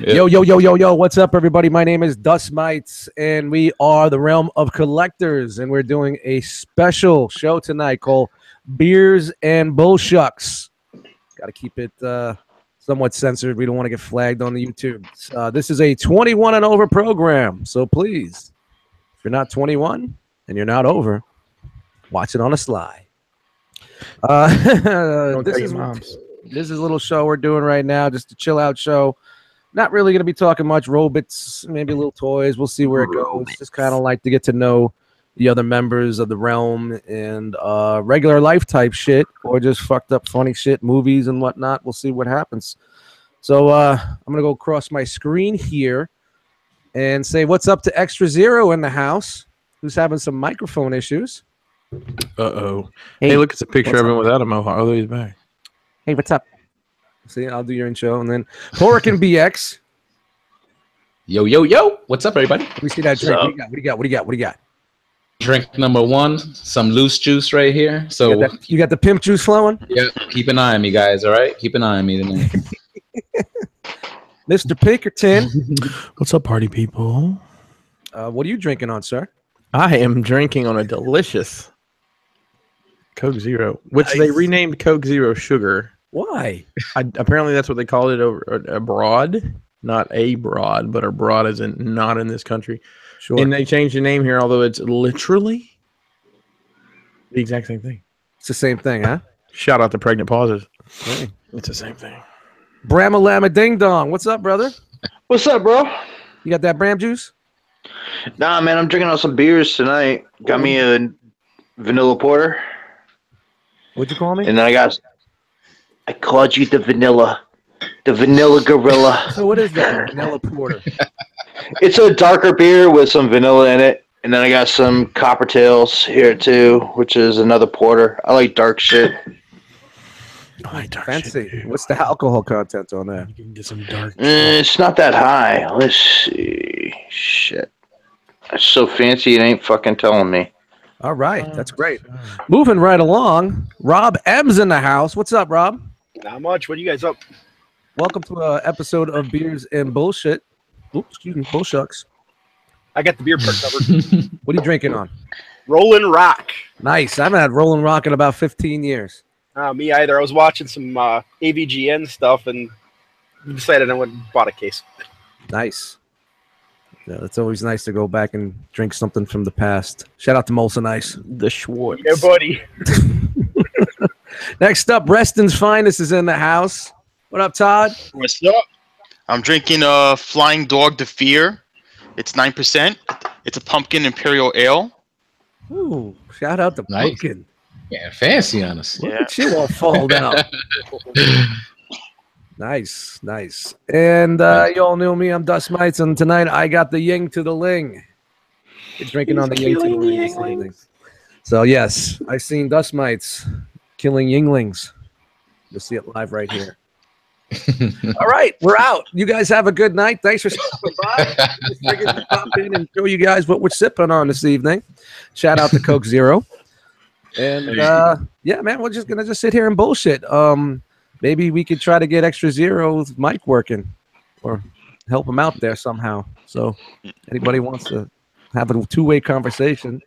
Yep. Yo, what's up, everybody? My name is Dust Mites, and we are the Realm of Collectors, and we're doing a special show tonight called Beers and Bullshucks. Got to keep it somewhat censored. We don't want to get flagged on the YouTube. This is a 21 and over program, so please, if you're not 21 and you're not over, watch it on a slide. This is a little show we're doing right now, just a chill out show. Not really going to be talking much robots, maybe little toys. We'll see where it goes. Just kind of like to get to know the other members of the realm and regular life type shit, or just fucked up funny shit, movies and whatnot. We'll see what happens. So I'm going to go across my screen here and say what's up to Extra Zero in the house, who's having some microphone issues. Uh-oh. Hey, look, it's a picture of him without a mohawk. Oh, he's back. Hey, what's up? See, I'll do your intro, and then Horican BX. Yo. What's up, everybody? Let me see that drink. What do you got? Drink number one, some loose juice right here. So you got the pimp juice flowing? Yeah, keep an eye on me, guys, all right? Keep an eye on me tonight. Mr. Pinkerton. What's up, party people? What are you drinking on, sir? I am drinking on a delicious Coke Zero, which they renamed Coke Zero Sugar. Why? Apparently, that's what they called it over abroad. Not abroad, but abroad as in not in this country. Sure. And they changed the name here, although it's literally the exact same thing. It's the same thing, huh? Shout out to pregnant pauses. Hey. It's the same thing. Bramma Lamma Ding Dong. What's up, brother? What's up, bro? You got that Bram juice? Nah, man, I'm drinking on some beers tonight. Got me a vanilla porter. What'd you call me? And then I called you the vanilla gorilla. So what is that? Vanilla porter. It's a darker beer with some vanilla in it. And then I got some Coppertails here too, which is another porter. I like dark shit. I like dark Fancy. shit. What's the alcohol content on that? You can get some dark. It's not that high. Let's see. Shit. It's so fancy it ain't fucking telling me. All right, that's great. Moving right along, Rob M's in the house. What's up, Rob? Not much. What are you guys up? Welcome to an episode of Beers and Bullshit. Oops, excuse me, Bullshucks. I got the beer part covered. What are you drinking on? Rollin' Rock. Nice. I haven't had Rollin' Rock in about 15 years. Me either. I was watching some AVGN stuff and decided I went and bought a case. Nice. Yeah, it's always nice to go back and drink something from the past. Shout out to Molson Ice. The Schwartz. Yeah, buddy. Next up, Reston's Finest is in the house. What up, Todd? What's up? I'm drinking Flying Dog to Fear. It's 9%. It's a pumpkin imperial ale. Ooh, shout out to Nice. Pumpkin. Yeah, fancy on us. Look at you all fall down. Nice. And you all knew me. I'm Dust Mites, and tonight I got the Ying to the Ling. He's drinking on the Ying to the Ling. this evening. So, yes, I've seen Dust Mites killing Yinglings. You'll see it live right here. All right, we're out. You guys have a good night. Thanks for stopping by. Just figured to pop in and show you guys what we're sipping on this evening. Shout out to Coke Zero. And, yeah, man, we're just going to sit here and bullshit. Maybe we could try to get Extra Zero's mic working or help him out there somehow. So anybody wants to have a two-way conversation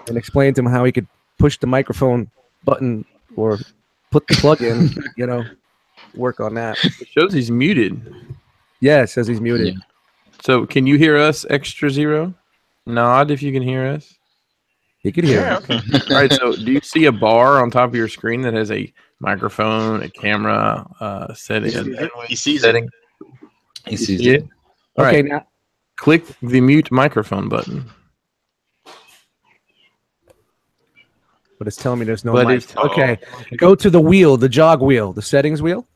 and explain to him how he could push the microphone button or put the plug in, work on that. It shows he's muted. Yeah, it says he's muted. Yeah. So can you hear us, Extra Zero? Nod if you can hear us. He could hear. Yeah, Okay. All right, so do you see a bar on top of your screen that has a microphone, a camera, setting? he sees setting? He sees Yeah. it. All Okay, right, now click the mute microphone button. but it's telling me there's no But mic. it's- Okay, go to the wheel, the jog wheel, the settings wheel.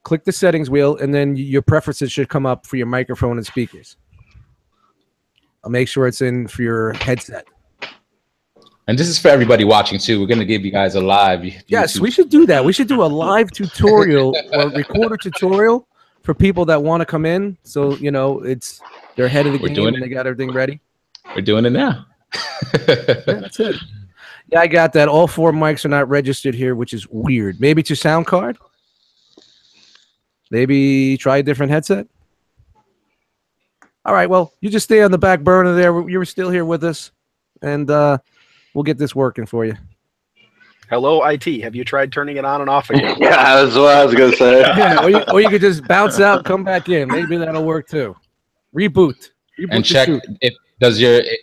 Click the settings wheel, and then your preferences should come up for your microphone and speakers. I'll make sure it's in for your headset. And this is for everybody watching, too. We're going to give you guys a live. Yes, YouTube. we should do that. We should do a live tutorial or record a tutorial for people that want to come in. So, it's they're ahead of the We're game doing and it. they got everything ready. We're doing it now. Yeah, that's it. Yeah, I got that. All 4 mics are not registered here, which is weird. Maybe to sound card? Maybe try a different headset. All right, well, you just stay on the back burner there. You're still here with us, and we'll get this working for you. Hello, IT. Have you tried turning it on and off again? Yeah, that's what I was gonna say. Yeah, or you could just bounce out and come back in. Maybe that'll work too. Reboot And check if it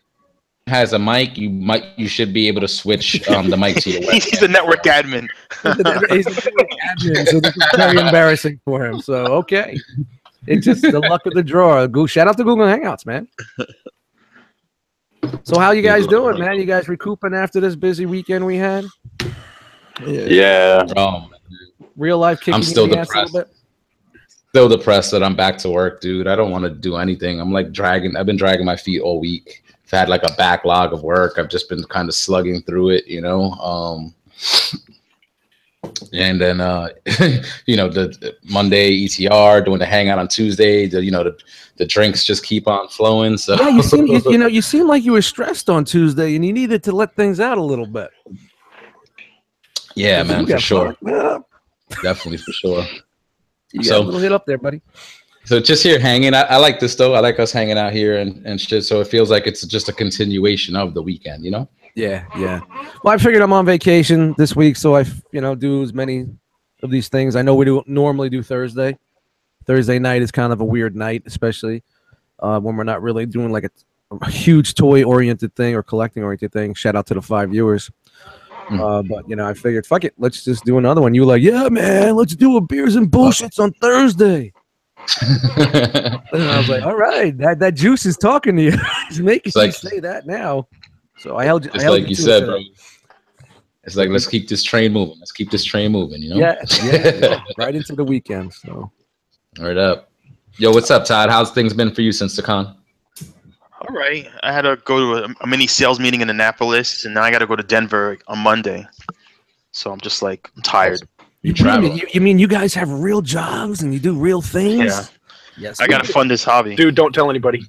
has a mic. You should be able to switch the mic to your webcam. He's a network admin. He's a admin, so this is very embarrassing for him. So okay, it's just the luck of the draw. Shout out to Google Hangouts, man. So how you guys doing, man? You guys recouping after this busy weekend we had? Yeah. Real life kicking. I'm still you in the ass a depressed. little bit? Still depressed that I'm back to work, dude. I don't want to do anything. I'm like I've been dragging my feet all week. I've had like a backlog of work. I've just been kind of slugging through it, you know. And then the Monday ETR, doing the hangout on Tuesday. The drinks just keep on flowing. So yeah, you seem like you were stressed on Tuesday and you needed to let things out a little bit. Yeah, man, for sure. Yeah. Definitely for sure. You got a little hit up there, buddy. So just here hanging. I like this though. I like us hanging out here and shit. So it feels like it's just a continuation of the weekend, you know? Yeah. Well, I figured I'm on vacation this week, so I do as many of these things. I know we normally do Thursday. Thursday night is kind of a weird night, especially when we're not really doing like a huge toy-oriented thing or collecting-oriented thing. Shout out to the 5 viewers. But I figured, fuck it, let's just do another one. You were like, yeah, man, let's do a beers and bullshits on Thursday. And I was like, all right, that juice is talking to you. It's making you say that now. So I held you. It's like you said, bro. It's like, let's keep this train moving. Let's keep this train moving, you know? Yeah. Right into the weekend. So. Right up. Yo, what's up, Todd? How's things been for you since the con? All right. I had to go to a mini sales meeting in Annapolis, and now I got to go to Denver on Monday. So I'm just like, I'm tired. You mean you guys have real jobs and you do real things? Yeah. Yes. I got to fund this hobby. Dude, don't tell anybody.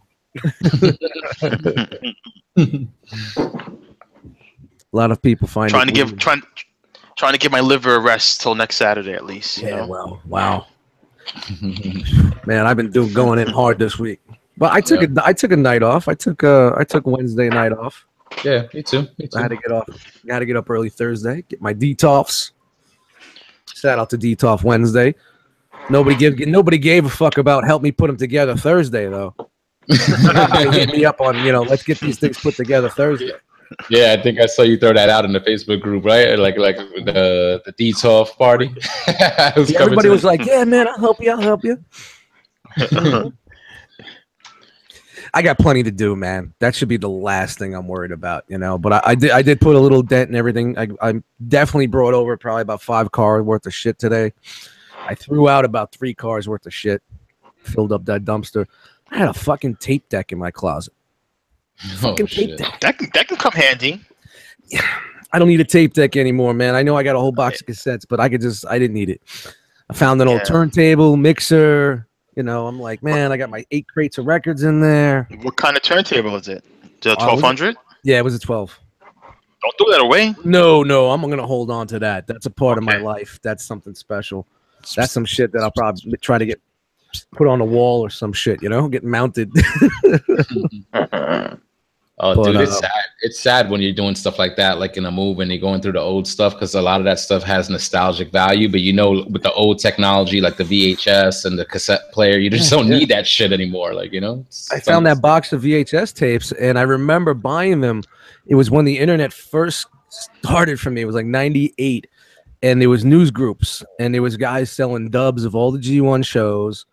A lot of people find trying to give my liver a rest till next Saturday at least. Yeah, you know? well, wow. Man, I've been going in hard this week. But I took a night off. I took Wednesday night off. Yeah, me too. I had to get off. Got to get up early Thursday. Get my detox. Shout out to Detox Wednesday. Nobody gave a fuck about help me put them together Thursday though. They hit me up on let's get these things put together Thursday. Yeah, I think I saw you throw that out in the Facebook group, right? Like the detox party. Everybody was like, "Yeah, man, I'll help you." I got plenty to do, man. That should be the last thing I'm worried about, But I did put a little dent and everything. I definitely brought over probably about 5 cars worth of shit today. I threw out about 3 cars worth of shit. Filled up that dumpster. I had a fucking tape deck in my closet. Tape deck. That can come handy. Yeah, I don't need a tape deck anymore, man. I know I got a whole box of cassettes, but I didn't need it. I found an old turntable, mixer. I'm like, man, I got my 8 crates of records in there. What kind of turntable is it? The 1200? Yeah, it was a 12. Don't throw that away. No, I'm gonna hold on to that. That's a part of my life. That's something special. That's some shit that I'll probably try to get put on a wall or some shit, get mounted. Dude, it's sad. It's sad when you're doing stuff like that, like in a move and you're going through the old stuff, because a lot of that stuff has nostalgic value. But with the old technology, like the VHS and the cassette player, you just don't need that shit anymore. Like, I found that box of VHS tapes, and I remember buying them. It was when the internet first started for me. It was like 98, and there was news groups, and there was guys selling dubs of all the G1 shows,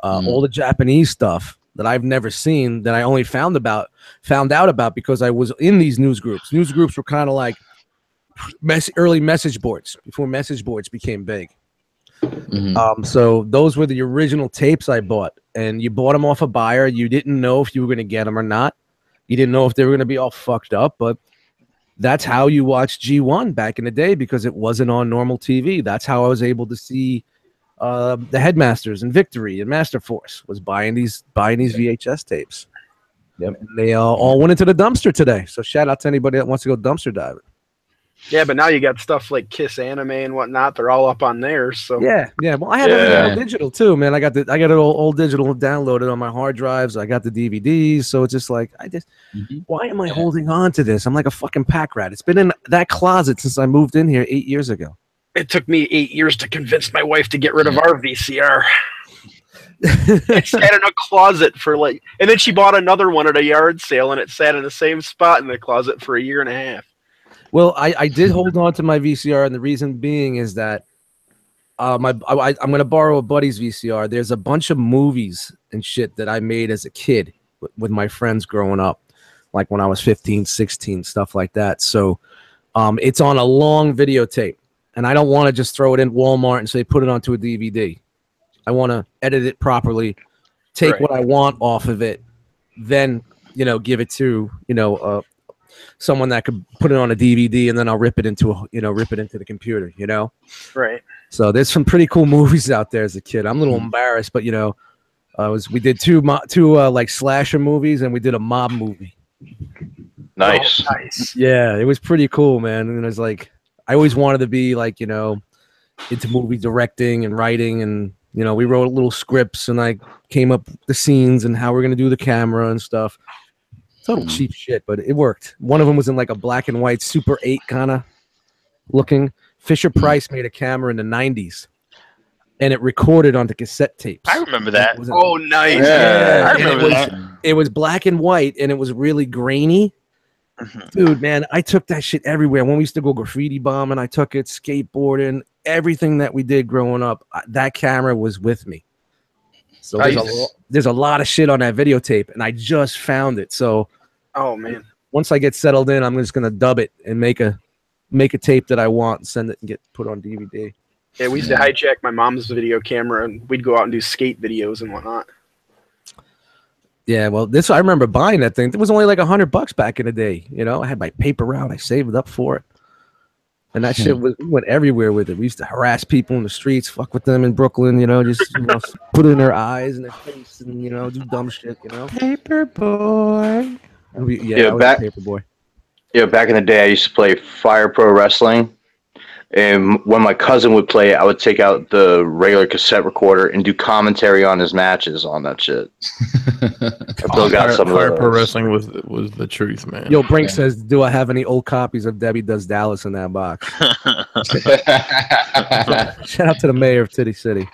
all the Japanese stuff that I've never seen, that I only found out about because I was in these news groups. News groups were kind of like early message boards before message boards became big. So those were the original tapes I bought, and you bought them off a buyer. You didn't know if you were going to get them or not. You didn't know if they were going to be all fucked up, but that's how you watched G1 back in the day, because it wasn't on normal TV. That's how I was able to see the Headmasters and Victory and Master Force, was buying these VHS tapes. Yep. And they all went into the dumpster today. So shout out to anybody that wants to go dumpster diving. Yeah, but now you got stuff like Kiss Anime and whatnot. They're all up on there. So Yeah. Well, I have everything all digital too, man. I got it all digital downloaded on my hard drives. I got the DVDs, so it's just like why am I holding on to this? I'm like a fucking pack rat. It's been in that closet since I moved in here 8 years ago. it took me 8 years to convince my wife to get rid of our VCR. It sat in a closet for and then she bought another one at a yard sale, and it sat in the same spot in the closet for a year and a half. Well, I did hold on to my VCR, and the reason being is that I'm going to borrow a buddy's VCR. There's a bunch of movies and shit that I made as a kid with my friends growing up, like when I was 15, 16, stuff like that. So it's on a long videotape, and I don't want to just throw it in Walmart and say put it onto a DVD. I want to edit it properly, take what I want off of it, then give it to someone that could put it on a DVD, and then I'll rip it into the computer. Right. So there's some pretty cool movies out there as a kid. I'm a little embarrassed, but we did two like slasher movies, and we did a mob movie. Nice. Oh, nice. Yeah, it was pretty cool, man. And it was like I always wanted to be like into movie directing and writing, and we wrote little scripts, and I came up with the scenes and how we're gonna do the camera and stuff. Total cheap shit, but it worked. One of them was in like a black and white Super 8 kind of looking. Fisher Price made a camera in the 90s, and it recorded onto cassette tapes. I remember that. Oh, nice. Yeah. I remember that. It was black and white, and it was really grainy. Dude, man, I took that shit everywhere. When we used to go graffiti bombing, I took it, skateboarding, everything that we did growing up. That camera was with me. So there's a lot of shit on that videotape, and I just found it. So, oh man, once I get settled in, I'm just gonna dub it and make a tape that I want, and send it and get put on DVD. Yeah, we used to hijack my mom's video camera, and we'd go out and do skate videos and whatnot. Yeah, well, I remember buying that thing. It was only like $100 back in the day. I had my paper route. I saved up for it. And that shit we went everywhere with it. We used to harass people in the streets, fuck with them in Brooklyn, just put it in their eyes and their face, and do dumb shit, Paper boy. I was a paper boy. Yeah, back in the day, I used to play Fire Pro Wrestling, and when my cousin would play it, I would take out the regular cassette recorder and do commentary on his matches on that shit. I still got some of Fire those. Pro Wrestling was the truth, man. Yo, Brink says, do I have any old copies of Debbie Does Dallas in that box? Shout out to the mayor of Titty City.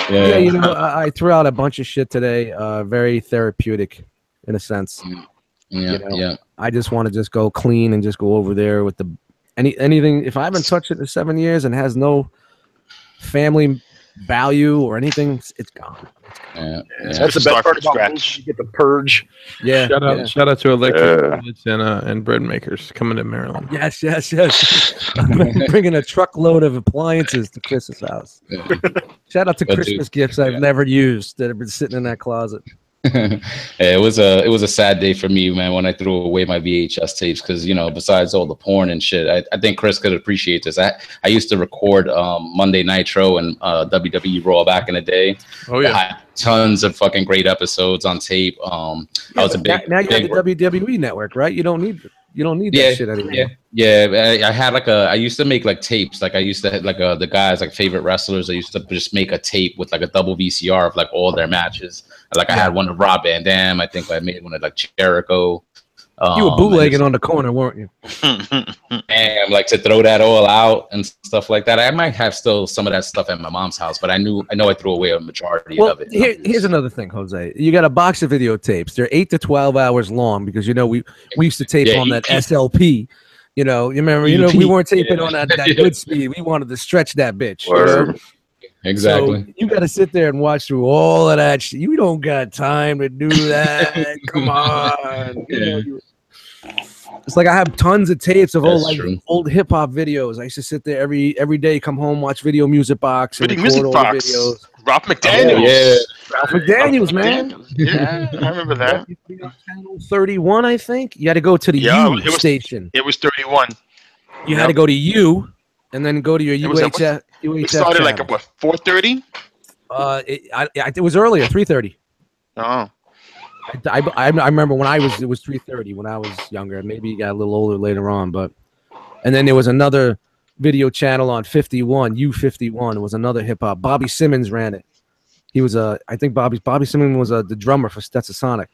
Yeah, I threw out a bunch of shit today. Very therapeutic, in a sense. Yeah. I just want to just go clean and just go over there with anything. If I haven't touched it in 7 years and has no family value or anything, it's gone. Yeah. That's the best part about movies. You get the purge. Yeah. Shout out to electric and bread makers coming to Maryland. Yes. I'm bringing a truckload of appliances to Chris's house. Yeah. Shout out to Christmas gifts I've never used that have been sitting in that closet. It was a sad day for me, man, when I threw away my VHS tapes, because besides all the porn and shit, I think Chris could appreciate this. I used to record Monday Nitro and WWE Raw back in the day. Oh yeah, I had tons of fucking great episodes on tape. I was a big now you have the WWE network, right? You don't need that shit anymore. Yeah. I had I used to make like tapes. Like I used to have the guys like favorite wrestlers. I used to just make a tape with like a double VCR of like all their matches. Like I had one of Rob Van Dam. I think I made one of like Jericho. You were bootlegging on the corner, weren't you? And like to throw that all out and stuff like that. I might have still some of that stuff at my mom's house, but I know I threw away a majority of it. Here's another thing, Jose. You got a box of videotapes. They're 8 to 12 hours long because we used to tape on that SLP. You remember? We weren't taping on that good speed. We wanted to stretch that bitch. Exactly. So you got to sit there and watch through all of that shit. You don't got time to do that. Come on. It's like I have tons of tapes of old hip hop videos. I used to sit there every day, come home, watch Video Music Box, and record all the videos. Ralph McDaniels. Ralph McDaniels, man. Yeah, I remember that. Channel 31, I think. You had to go to the U station. It was 31. You had to go to U, and then go to your UHF. We started like at what, 4:30? It was earlier, 3:30. Oh. I remember it was 3:30 when I was younger. Maybe you got a little older later on, but And then there was another video channel on 51, U51. It was another hip hop. Bobby Simmons ran it. He was I think Bobby Simmons was the drummer for Stetsasonic.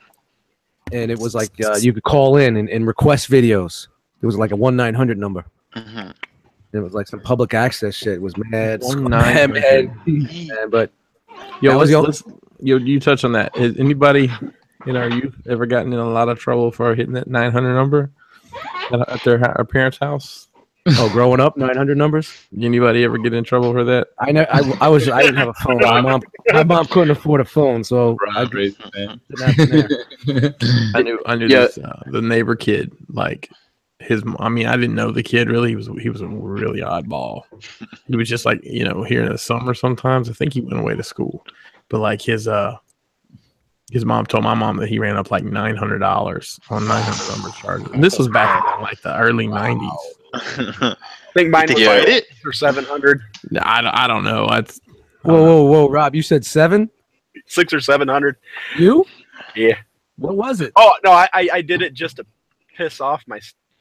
And it was like you could call in and request videos. It was like a 1-900 number. Mm-hmm. It was like some public access shit. It was mad. 1-900. But yo, you touch on that. Has anybody in our youth ever gotten in a lot of trouble for hitting that 900 number at their parents' house? Oh, growing up, 900 numbers. Anybody ever get in trouble for that? I didn't have a phone. My mom couldn't afford a phone, so I knew this the neighbor kid. Like I didn't know the kid really. He was a really oddball. He was just like here in the summer sometimes. I think he went away to school, but like his mom told my mom that he ran up like $900 on 900 number charges. And this was back in like the early 90s. I think mine was like it or 700. I don't know. Whoa, Rob! You said 600 or 700. You? Yeah. What was it? Oh no, I did it just to piss off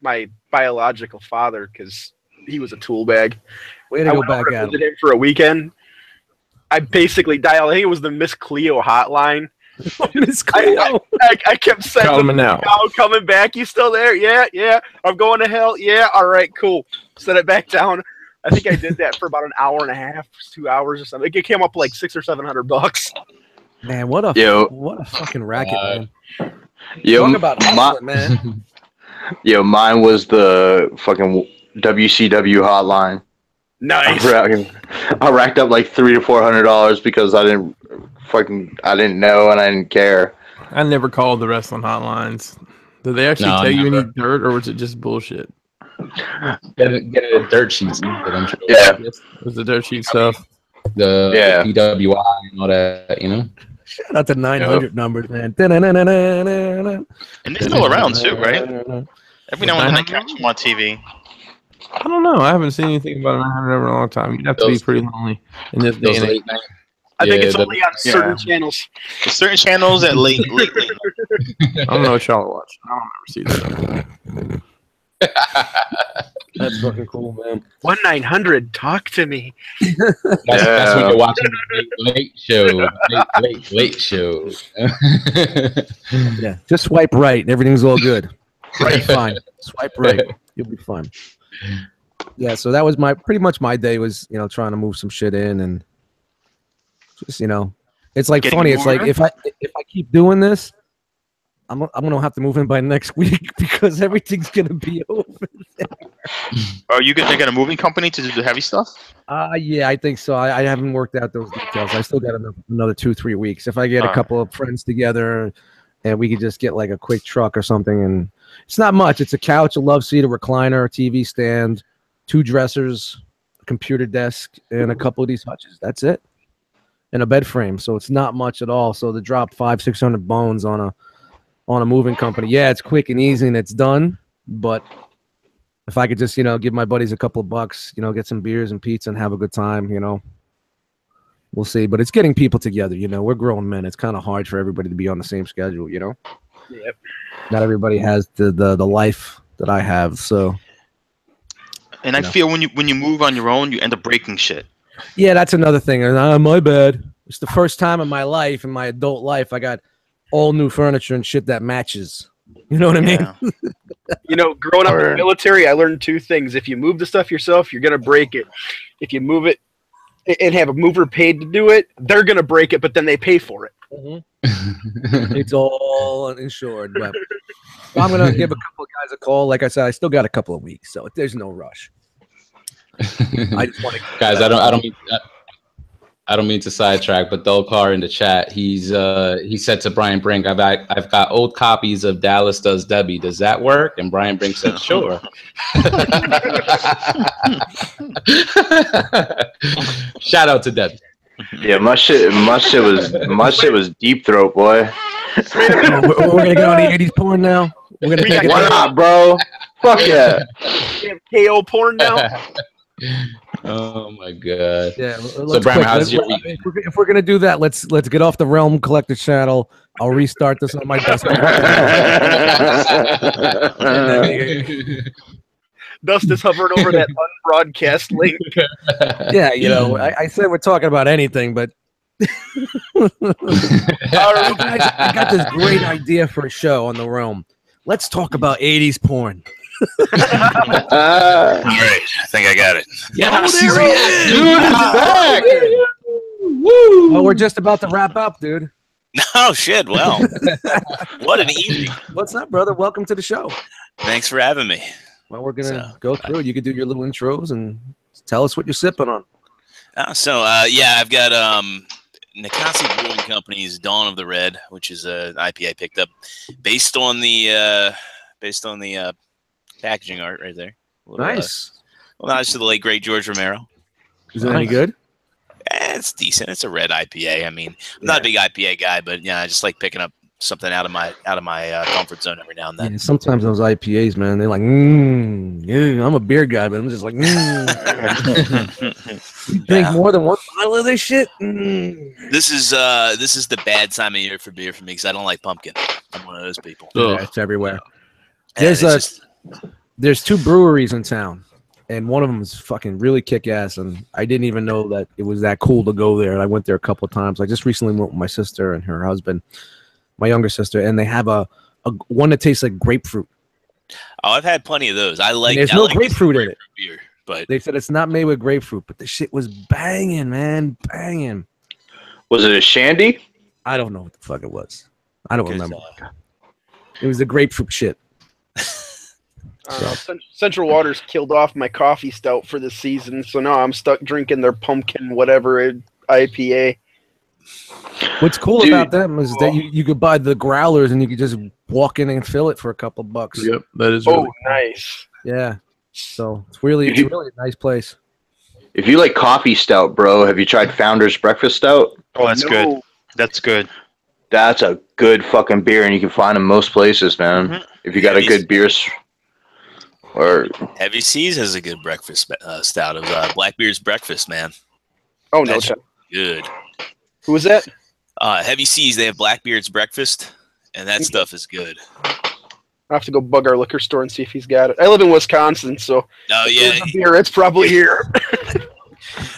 my biological father because he was a tool bag. Way to go back at him. For a weekend. I basically dialed. I think it was the Miss Cleo hotline. Miss Cleo. I kept saying, coming back. You still there? Yeah. I'm going to hell. Yeah. All right. Cool. Set it back down. I think I did that for about an hour and a half, 2 hours or something. It came up like $600 or $700. Man, what a fucking racket, man. Talk about hustling, man. Mine was the fucking WCW hotline. Nice. I racked up like $300 to $400 because I didn't know and I didn't care. I never called the wrestling hotlines. Did they actually tell you any dirt, or was it just bullshit? Get it a dirt sheet. I'm sure it was the dirt sheet stuff. The PWI and all that, Shout out to 900 numbers, man. And they're still around too, right? Every now and then I catch them on TV. I don't know. I haven't seen anything about 900 over a long time. You'd have to be pretty lonely in this day and age. I think it's only on certain channels. Certain channels at late. I don't know what y'all watch. I don't ever see that. That's fucking cool, man. 1-900, talk to me. That's when you're watching the late show. Late show. Yeah, just swipe right and everything's all good. Right, fine. Swipe right, you'll be fine. Yeah, so that was pretty much my day was trying to move some shit in and just it's like funny. It's like if I keep doing this, I'm gonna have to move in by next week because everything's gonna be over there. Are you gonna get a moving company to do the heavy stuff? Yeah, I think so. I haven't worked out those details. I still got another 2-3 weeks. If I get a couple of friends together and we could just get like a quick truck or something, and it's not much. It's a couch, a love seat, a recliner, a TV stand, 2 dressers, a computer desk, and a couple of these hutches. That's it. And a bed frame. So it's not much at all. So to drop 500-600 bones on a moving company, yeah, it's quick and easy and it's done. But if I could just give my buddies a couple of bucks, get some beers and pizza and have a good time, we'll see. But it's getting people together. We're grown men. It's kind of hard for everybody to be on the same schedule. Yep. Not everybody has the life that I have. So. And I feel when you move on your own, you end up breaking shit. Yeah, that's another thing. My bad. It's the first time in my life, in my adult life, I got all new furniture and shit that matches. You know what I mean? Growing up in the military, I learned 2 things. If you move the stuff yourself, you're going to break it. If you move it and have a mover paid to do it, they're going to break it, but then they pay for it. Mm-hmm. It's all insured. But I'm going to give a couple of guys a call. Like I said, I still got a couple of weeks, so there's no rush. I just want to guys. I don't mean to sidetrack, but Dolcar in the chat, he said to Brian Brink, I've got old copies of Dallas Does Debbie. Does that work? And Brian Brink said, sure. Shout out to Debbie. Yeah, my shit was Deep Throat, boy. We're gonna get on the 80s porn now. We're gonna take it. Why not, bro? Fuck yeah. KO porn now. Oh my god. Yeah. So Brian, how's your week? If we're gonna do that, let's get off the Realm Collector channel. I'll restart this on my desk. Dust is hovering over that unbroadcast link. Yeah, you know, I said we're talking about anything, but all right, guys, I got this great idea for a show on the Realm. Let's talk about 80s porn. All right, I think I got it. Yeah, Dude, it's back. Well, we're just about to wrap up, dude. Oh shit! Well, what an evening. What's up, brother? Welcome to the show. Thanks for having me. Well, we're gonna go through it. You can do your little intros and tell us what you're sipping on. Yeah, I've got Nikasi Brewing Company's Dawn of the Red, which is an IPA I picked up based on the packaging art right there. Nice. Well, nice to the late great George Romero. Is it any good? It's decent. It's a red IPA. I mean, I'm not a big IPA guy, but yeah, I just like picking up something out of my comfort zone every now and then. Yeah, sometimes those IPAs, man, they're like, yeah, I'm a beer guy, but I'm just like, drink more than one bottle of this shit. This is the bad time of year for beer for me because I don't like pumpkin. I'm one of those people. Yeah, it's everywhere. And There's two breweries in town, and one of them is fucking really kick-ass, and I didn't even know that it was that cool to go there. I went there a couple of times. I just recently went with my sister and her husband, my younger sister, and they have a one that tastes like grapefruit. Oh, I've had plenty of those. I like. And there's no grapefruit in it. Beer, but they said it's not made with grapefruit, but the shit was banging, man, banging. Was it a shandy? I don't know what the fuck it was. I don't remember. It was the grapefruit shit. Central Waters killed off my coffee stout for this season, so now I'm stuck drinking their pumpkin whatever IPA. What's cool about them is that you could buy the growlers and you could just walk in and fill it for a couple bucks. Yep, that is really cool. Nice. Yeah, so it's really a nice place. If you like coffee stout, bro, have you tried Founder's Breakfast Stout? Oh, that's good. That's good. That's a good fucking beer, and you can find them most places, man. If you got a good beer. Or Heavy Seas has a good breakfast stout. It was Blackbeard's Breakfast, man. Oh, no. That's good. Who was that? Heavy Seas, they have Blackbeard's Breakfast, and that stuff is good. I have to go bug our liquor store and see if he's got it. I live in Wisconsin, so beer, it's probably here.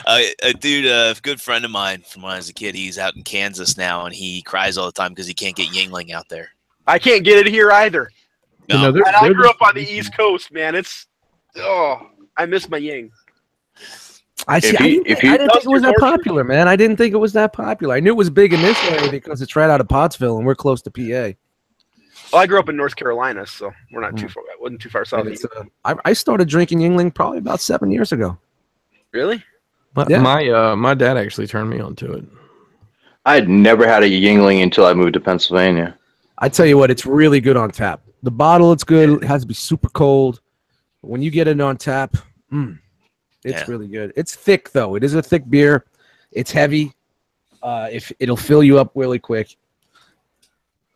A good friend of mine from when I was a kid, he's out in Kansas now, and he cries all the time because he can't get Yingling out there. I can't get it here either. No. And I grew up on the East Coast, man. I miss my Ying. I didn't think it was that popular, man. I didn't think it was that popular. I knew it was big in this area because it's right out of Pottsville, and we're close to PA. Well, I grew up in North Carolina, so we're not too far. I wasn't too far south. I started drinking Yingling probably about 7 years ago. Really? My dad actually turned me onto it. I had never had a Yingling until I moved to Pennsylvania. I tell you what, it's really good on tap. The bottle, it's good. It has to be super cold. But when you get it on tap, it's really good. It's thick, though. It is a thick beer. It's heavy. If it'll fill you up really quick.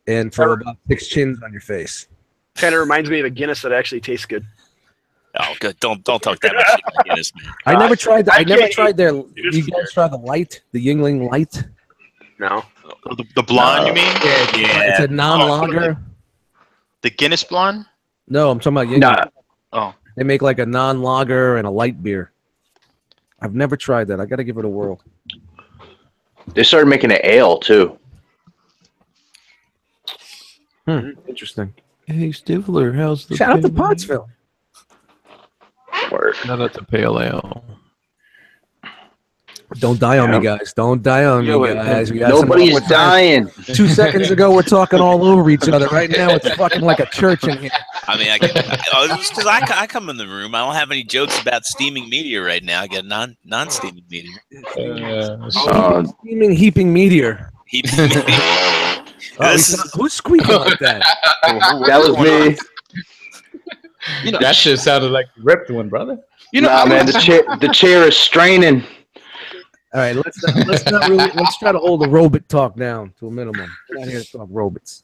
And for about 6 chins on your face. Kind of reminds me of a Guinness that actually tastes good. Oh, good. Don't talk that much shit about Guinness, man. I never tried that. I never tried their. You guys try the light, the Yingling Light? No. The blonde, you mean? Yeah. It's a non-lager. The Guinness blonde? No, I'm talking about Yingling. Nah. Oh. They make like a non-lager and a light beer. I've never tried that. I got to give it a whirl. They started making an ale, too. Interesting. Hey, Stifler, how's the... Shout out to Pottsville. No, that's a pale ale. Don't die on me, guys. Don't die on me, guys. We got Nobody's dying. 2 seconds ago, we're talking all over each other. Right now, it's fucking like a church in here. I mean, because I come in the room. I don't have any jokes about steaming meteor right now. I got non-steaming meteor. Steaming, heaping meteor. Heaping meteor. Who's squeaking like that? That was me. That shit sounded like you ripped one, brother. Man, the chair is straining. All right, let's try to hold the robot talk down to a minimum. We're not here to talk robots.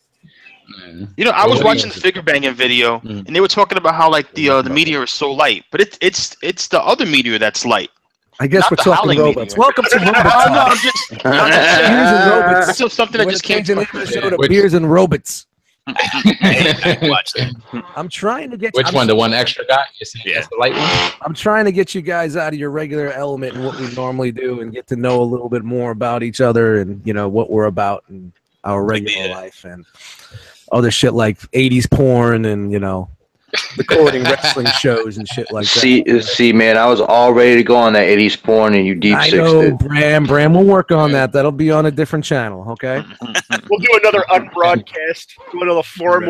I was watching the figure banging video, and they were talking about how like the meteor is so light, but it's the other meteor that's light. I guess Not we're the talking howling robots. meteor. Welcome to Robot No, Talk. I'm just Beers and robots. It's still something that We're just came changing to the show to beers and robots. I watched it. I'm trying to get. Which one? The one extra guy? Yeah. That's the light one. I'm trying to get you guys out of your regular element and what we normally do, and get to know a little bit more about each other, and what we're about and our regular life and other shit like 80s porn and recording wrestling shows and shit like that. See, man, I was all ready to go on that 80s porn, and you deep I sixed know, it. Bram, we'll work on that. That'll be on a different channel, okay? We'll do another unbroadcast. Do another 4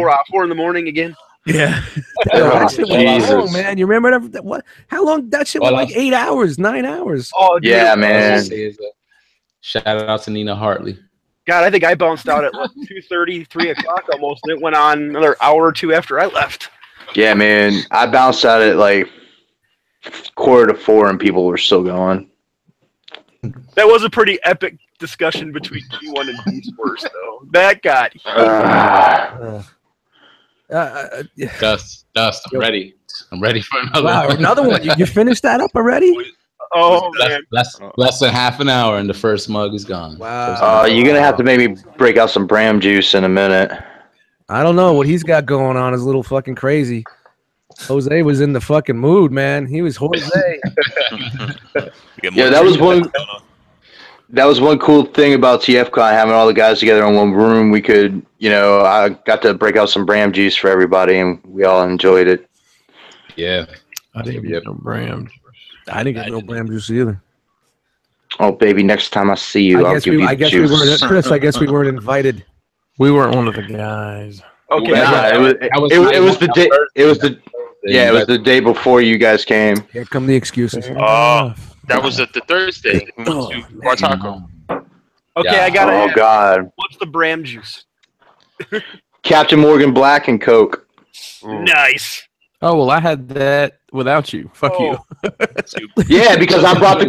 in the morning again. Yeah. Oh, That shit was long, man. You remember that? What? How long? That shit was like 8 hours, 9 hours. Oh, dude. Yeah, man. Shout out to Nina Hartley. God, I think I bounced out at like 2:30, 3 o'clock almost, and it went on another hour or two after I left. Yeah, man. I bounced out at like 3:45, and people were still going. That was a pretty epic discussion between G1 and Beast Wars, though. That got Dust. I'm ready. I'm ready for another Wow, one. another one. You finished that up already? Oh, man. Less than half an hour, and the first mug is gone. Wow. You're gonna have to maybe break out some Bram juice in a minute. I don't know what he's got going on is a little fucking crazy. Jose was in the fucking mood, man. He was Jose. Yeah, that was one. That was one cool thing about TFCon, having all the guys together in one room. We could, I got to break out some Bram juice for everybody, and we all enjoyed it. Yeah. I didn't get no Bram. I didn't get no Bram juice either. Oh, baby, next time I see you, I'll give you I guess juice. we weren't, Chris. I guess we weren't invited. We weren't one of the guys. Okay. Nah, it was the day. It was the day before you guys came. Here come the excuses. That was the Thursday. We went to Bar Taco. Okay, Yeah. I got Oh it. God, What's the Bram juice? Captain Morgan Black and Coke. Nice. Oh well, I had that without you. Fuck you. Yeah, because I brought the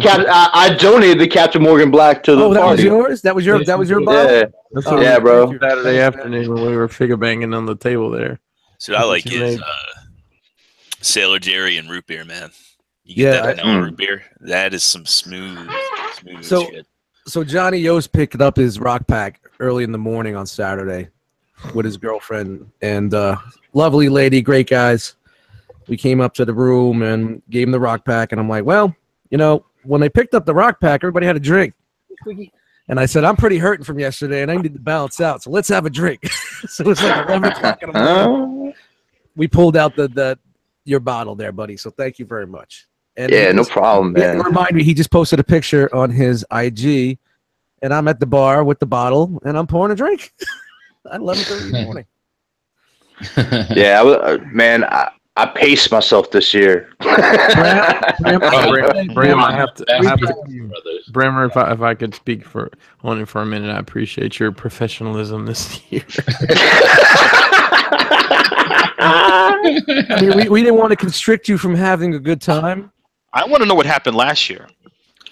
I donated the Captain Morgan Black to the Oh, that was party. yours. That was your bottle. Yeah, That's Oh, what yeah, we bro. did Saturday afternoon when we were figure banging on the table there. So I like What you is made? Sailor Jerry and root beer, man. You get Yeah, that vanilla root beer. That is some smooth So- shit. So Johnny Yost picked up his rock pack early in the morning on Saturday with his girlfriend and lovely lady, great guys. We came up to the room and gave him the rock pack, and I'm like, well, when they picked up the rock pack, everybody had a drink. And I said, I'm pretty hurting from yesterday, and I need to balance out, so let's have a drink. So it's like 11 o'clock in the morning. We pulled out your bottle there, buddy, so thank you very much. And Yeah, no problem, yeah, man. remind me, he just posted a picture on his IG, and I'm at the bar with the bottle, and I'm pouring a drink at 11:30 in the morning. Yeah, man, I paced myself this year. Bram, I have to. Brammer, if I could speak on it for a minute, I appreciate your professionalism this year. I mean, we didn't want to constrict you from having a good time. I want to know what happened last year.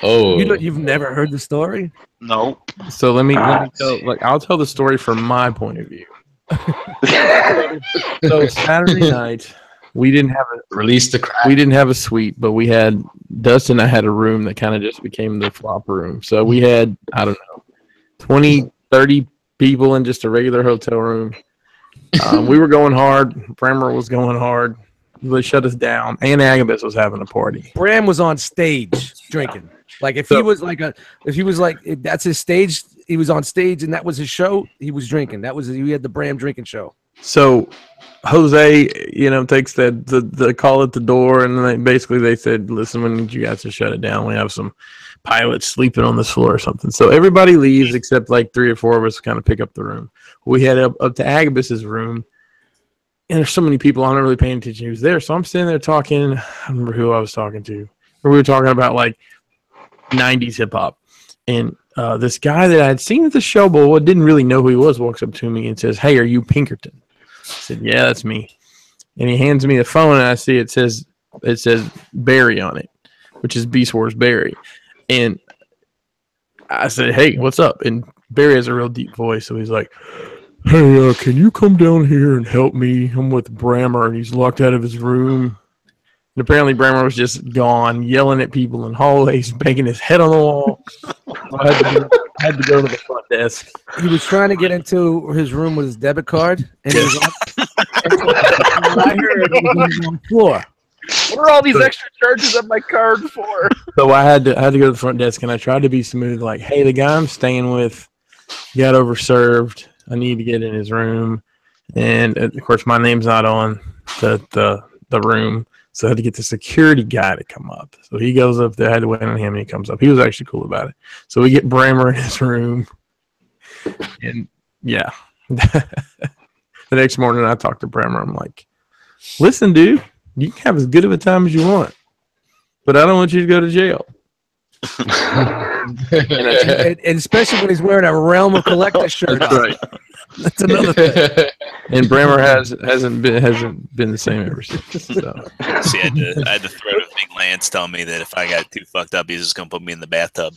Oh. You've never heard the story? No. So let me tell. I'll tell the story from my point of view. So Saturday night, we didn't have Release the crack. we didn't have a suite, but we had Dustin and I had a room that kind of just became the flop room. So we had, I don't know, 20, 30 people in just a regular hotel room. We were going hard. Brammer was going hard. They shut us down. And Agabus was having a party. Bram was on stage drinking. Like if he was like if that's his stage, he was on stage and that was his show, he was drinking. He had the Bram drinking show. So Jose, takes the call at the door, and they said, listen, we need you guys to shut it down. We have some pilots sleeping on this floor or something. So everybody leaves except like 3 or 4 of us kind of pick up the room. We head up to Agabus's room, and there's so many people, I'm not really paying attention who's there. So I'm sitting there talking. I don't remember who I was talking to. Or we were talking about like 90s hip hop. And this guy that I had seen at the show, but didn't really know who he was, walks up to me and says, "Hey, are you Pinkerton?" I said, "Yeah, that's me." And he hands me the phone, and I see it says Barry on it, which is Beast Wars Barry. And I said, "Hey, what's up?" And Barry has a real deep voice, so he's like, "Hey, can you come down here and help me? I'm with Brammer, and he's locked out of his room." And apparently Brammer was just gone, yelling at people in hallways, banging his head on the wall. I had to go to the front desk. He was trying to get into his room with his debit card, and he was I heard he was on the wrong floor. What are all these extra charges on my card for? So I had to go to the front desk, and I tried to be smooth, like, "Hey, the guy I'm staying with got overserved. I need to get in his room, and of course, my name's not on the room, so I had to get the security guy to come up. So he goes up there. I had to wait on him, and he comes up. He was actually cool about it. So we get Brammer in his room, and yeah, the next morning I talked to Brammer. I'm like, "Listen, dude, you can have as good of a time as you want, but I don't want you to go to jail." and especially when he's wearing a Realm of Collector shirt. That's right. That's another thing. And Brammer hasn't been the same ever since. So. See, I had to throw to Big Lance telling me that if I got too fucked up, he's just gonna put me in the bathtub.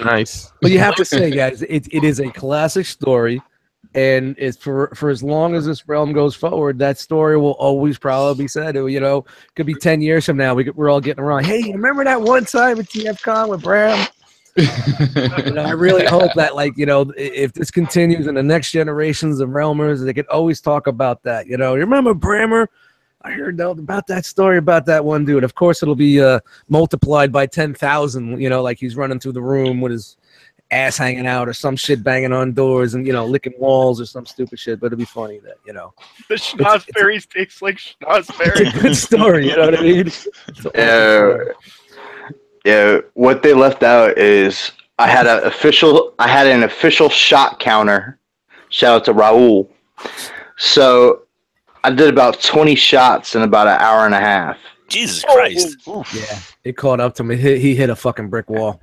Nice. But you have to say, guys, it is a classic story, and it's for as long as this realm goes forward, that story will always probably be said. You know, could be 10 years from now, we're all getting around. Hey, remember that one time at TFCon with Bram? I really hope that, like, you know, if this continues in the next generations of Realmers, they could always talk about that. You know, you remember Brammer? I heard about that story about that one dude. Of course, it'll be multiplied by 10,000. You know, like he's running through the room with his ass hanging out or some shit, banging on doors and, you know, licking walls or some stupid shit. But it'll be funny that, you know, the schnozberries taste like schnozberries. It's a good story. You know what I mean? Yeah, what they left out is I had an official shot counter. Shout out to Raul. So I did about 20 shots in about an hour and a half. Jesus Christ. Yeah, it caught up to me. He hit a fucking brick wall.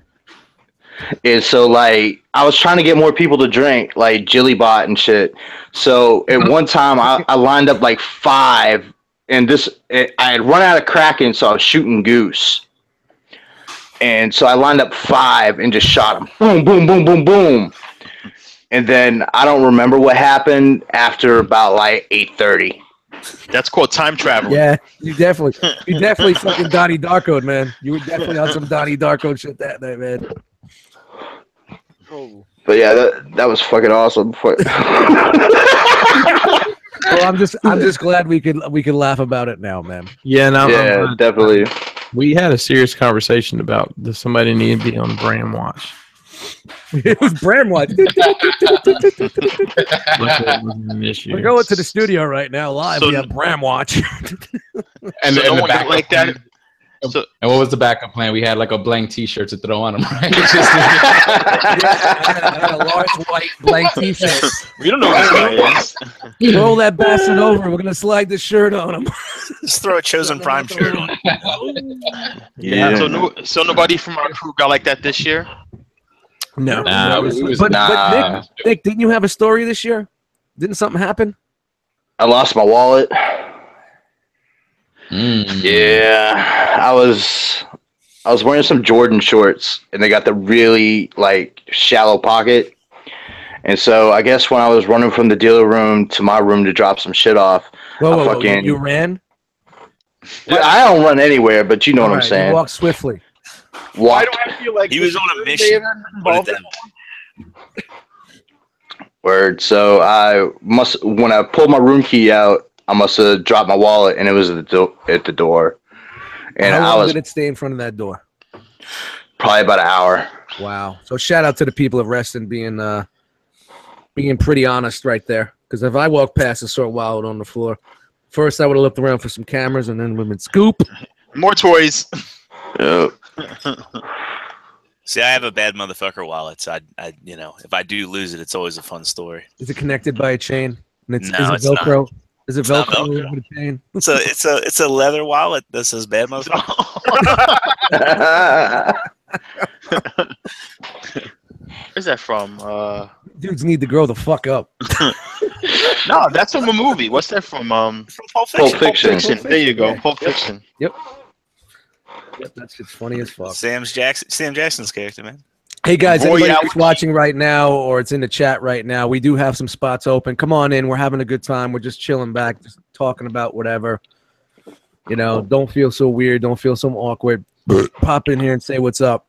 And so, like, I was trying to get more people to drink, like Jillybot and shit. So at one time, I lined up like 5, and I had run out of Kraken, so I was shooting Goose. And so I lined up 5 and just shot them. Boom, boom, boom, boom, boom. And then I don't remember what happened after about like 8:30. That's called time travel. Yeah, you definitely fucking Donnie Darko, man. You were definitely on some Donnie Darko shit that night, man. But yeah, that was fucking awesome. Well, I'm just glad we could laugh about it now, man. Yeah, no, yeah, definitely. We had a serious conversation about does somebody need to be on Bram Watch. It was Bram Watch. We're going to the studio right now live. So, we have Bram Watch. And so the no one backup like that. plan- So, And what was the backup plan? We had like a blank T-shirt to throw on him, right? I had a large white blank T-shirt. we don't know who this guy is. Roll that bastard over. We're gonna slide this shirt on him. Just throw a Chosen Prime shirt on. Yeah. So nobody from our crew got like that this year. No. Nah, it was But nah. Nick, didn't you have a story this year? Didn't something happen? I lost my wallet. Mm. Yeah, I was wearing some Jordan shorts, and they got the really like shallow pocket. And so I guess when I was running from the dealer room to my room to drop some shit off, Whoa, you ran? I don't run anywhere, but you know what I'm saying. You walk swiftly. Why do I feel like He was on a mission. Put it that way. Word. So when I pulled my room key out, I must have dropped my wallet, and it was at the door. And How long did it stay in front of that door? Probably about an hour. Wow. So shout out to the people of Reston being pretty honest right there. Because if I walked past and saw a wallet on the floor, first I would have looked around for some cameras, and then women scoop. More toys. Yep. See, I have a bad motherfucker wallet, so I if I do lose it, it's always a fun story. Is it connected by a chain? And No, is it Velcro? not. Is it not Velcro Velcro. with a chain? So it's a leather wallet that says bad motherfucker. Where's that from? Dudes need to grow the fuck up. No, that's from a movie. What's that from? From Pulp Pulp Fiction. Fiction. There you go. Yeah. Pulp Fiction. Yep, that shit's funny as fuck. Sam Jackson's character, man. Hey guys, Boy, anybody yeah, who's watching right now or it's in the chat right now, we do have some spots open. Come on in. We're having a good time. We're just chilling back, just talking about whatever. You know, don't feel so weird. Don't feel so awkward. Pop in here and say what's up.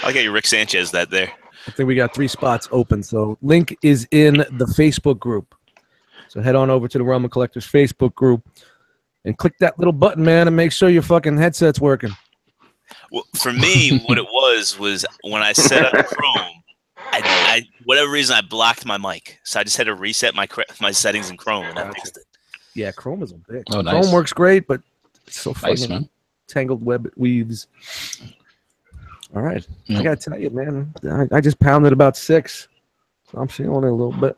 I'll get you Rick Sanchez that there. I think we got 3 spots open. So link is in the Facebook group. So head on over to the Realm of Collectors Facebook group and click that little button, man, and make sure your fucking headset's working. Well, for me, what it was when I set up Chrome, I whatever reason I blocked my mic, so I just had to reset my settings in Chrome, and I fixed it. Yeah, Chrome is a bitch. Oh, nice. Chrome works great, but it's so Nice, fucking man. tangled web it weaves. All right, I gotta tell you, man, I just pounded about 6, so I'm feeling it a little bit.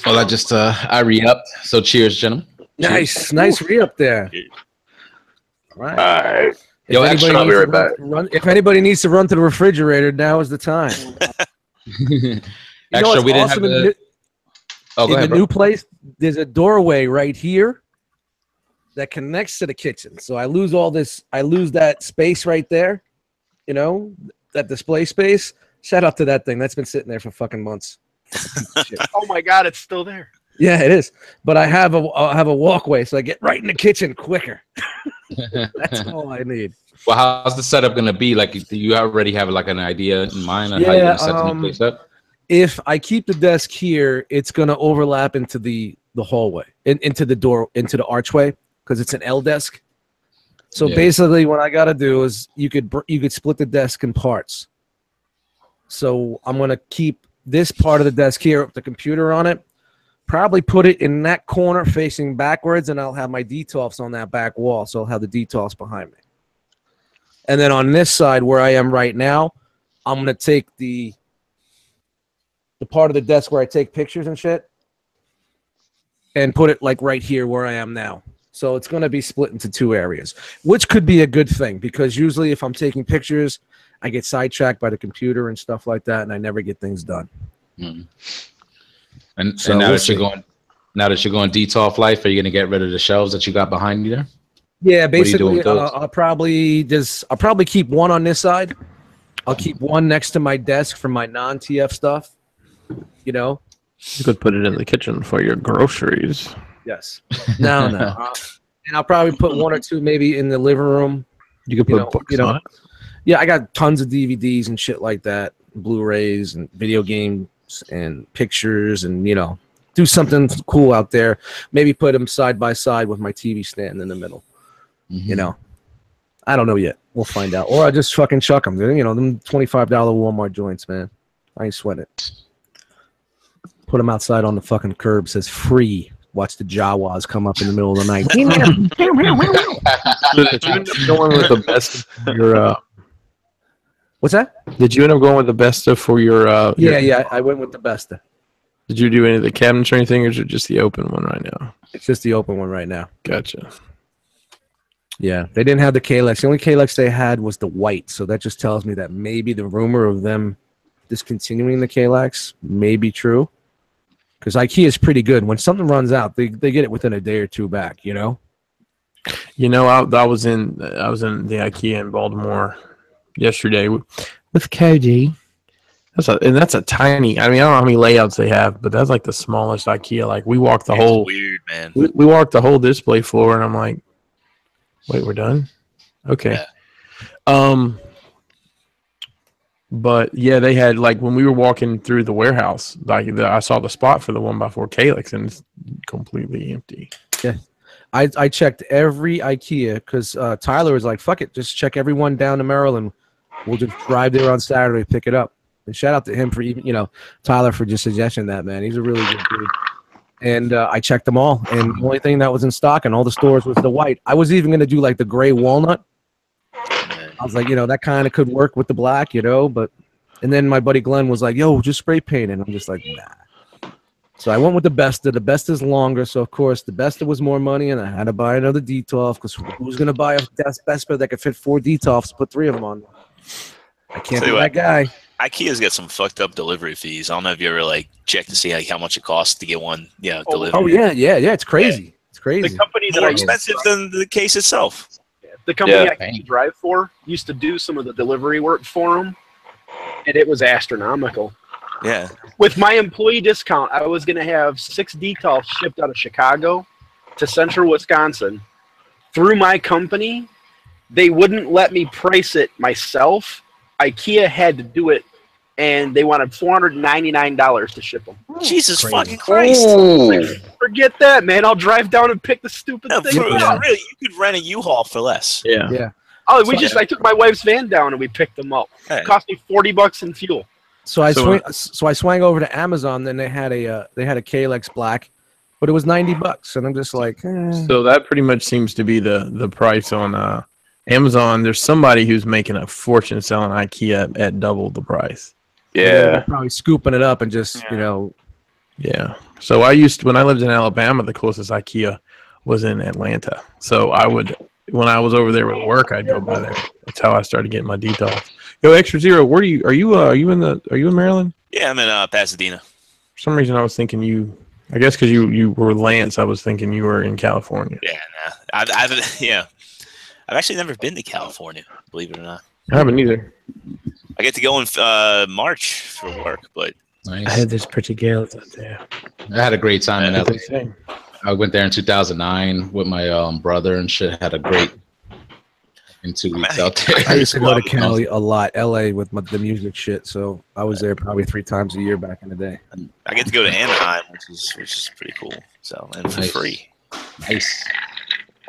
Well, I re-upped. So cheers, gentlemen. Nice re-up there. All right. All right. If Yo, anybody action, I'll be needs right to back. if anybody needs to run to the refrigerator, now is the time. Extra, we didn't have the. Oh, go in ahead, the new place, there's a doorway right here that connects to the kitchen. So I lose that space right there, that display space. Shout out to that thing. That's been sitting there for fucking months. Oh my God, it's still there. Yeah, it is. But I have a walkway, so I get right in the kitchen quicker. That's all I need. Well, how's the setup going to be? Like, do you already have like an idea in mind on how you're going to set the new place up? If I keep the desk here, it's going to overlap into the hallway, into the door, into the archway, because it's an L desk. So basically, what I got to do is you could split the desk in parts. So I'm going to keep this part of the desk here with the computer on it. Probably put it in that corner facing backwards, and I'll have my detolfs on that back wall. So I'll have the detolfs behind me. And then on this side where I am right now, I'm going to take the part of the desk where I take pictures and shit and put it like right here where I am now. So it's going to be split into 2 areas, which could be a good thing because usually if I'm taking pictures, I get sidetracked by the computer and stuff like that, and I never get things done. Mm-hmm. And now that you're going detolf life, are you going to get rid of the shelves that you got behind you there? Yeah, basically, I'll probably keep one on this side. I'll keep one next to my desk for my non-TF stuff. You could put it in the kitchen for your groceries. Yes. No. And I'll probably put 1 or 2 maybe in the living room. You could put books on it. Yeah, I got tons of DVDs and shit like that, Blu-rays and video games and pictures, and do something cool out there. Maybe put them side by side with my TV stand in the middle. Mm-hmm. I don't know yet. We'll find out. Or I just fucking chuck them. Them $25 Walmart joints, man. I ain't sweating it. Put them outside on the fucking curb. Says free. Watch the Jawas come up in the middle of the night. Did you end up going with the best of your? What's that? Did you end up going with the Besta for your? Yeah. I went with the Besta. Did you do any of the cabinets or anything, or is it just the open one right now? It's just the open one right now. Gotcha. Yeah, they didn't have the Kalex. The only Kalex they had was the white, so that just tells me that maybe the rumor of them discontinuing the Kalex may be true. Because IKEA is pretty good. When something runs out, they get it within a day or 2 back. I was in the IKEA in Baltimore yesterday with Cody. That's a tiny. I don't know how many layouts they have, but that's like the smallest IKEA. Like we walked the whole. Weird, man. We walked the whole display floor, and I'm like, wait, we're done? Okay. Yeah. But yeah, they had like when we were walking through the warehouse, I saw the spot for the 1x4 Kalex, and it's completely empty. Yeah, I checked every IKEA because Tyler was like, "Fuck it, just check everyone down to Maryland. We'll just drive there on Saturday, pick it up." And shout out to him for even, Tyler for just suggesting that, man. He's a really good dude. And I checked them all, and the only thing that was in stock in all the stores was the white. I was even gonna do like the gray walnut. I was like, that kind of could work with the black, but, and then my buddy Glenn was like, yo, just spray paint it. And I'm just like, nah. So I went with the Besta. The Besta's longer. So, of course, the Besta was more money, and I had to buy another detolf because who's going to buy a Besta that could fit 4 detolfs, put 3 of them on? I can't be that guy. IKEA's got some fucked up delivery fees. I don't know if you ever checked to see how much it costs to get one, delivered. Oh, yeah. It's crazy. Yeah. It's crazy. The company that more expensive than the case itself. The company I used to drive for used to do some of the delivery work for them, and it was astronomical. Yeah. With my employee discount, I was going to have 6 detolfs shipped out of Chicago to central Wisconsin. Through my company, they wouldn't let me price it myself. IKEA had to do it and they wanted $499 to ship them. Jesus fucking Christ! Forget that, man. I'll drive down and pick the stupid thing For up. real, you could rent a U-Haul for less. Yeah. Oh, I took my wife's van down and we picked them up. It cost me $40 in fuel. So I swang over to Amazon. Then they had a Kalex Black, but it was $90, and I'm just like. So that pretty much seems to be the price on Amazon. There's somebody who's making a fortune selling IKEA at double the price. They're probably scooping it up and just Yeah. So when I lived in Alabama, the closest IKEA was in Atlanta. So when I was over there with work, I'd go by there. That's how I started getting my details. Yo, Extra Zero, where are you in Maryland? Yeah, I'm in Pasadena. For some reason, I was thinking I guess because you were Lance, I was thinking you were in California. Yeah, nah. I've actually never been to California, believe it or not. I haven't either. I get to go in March for work, but Nice. I had this pretty girl out there. I had a great time in LA. I went there in 2009 with my brother and shit. Had a great in 2 weeks out there. I used to go to Cali a lot, LA with the music shit. So I was there probably 3 times a year back in the day. I get to go to Anaheim, which is pretty cool. So and for free. Nice.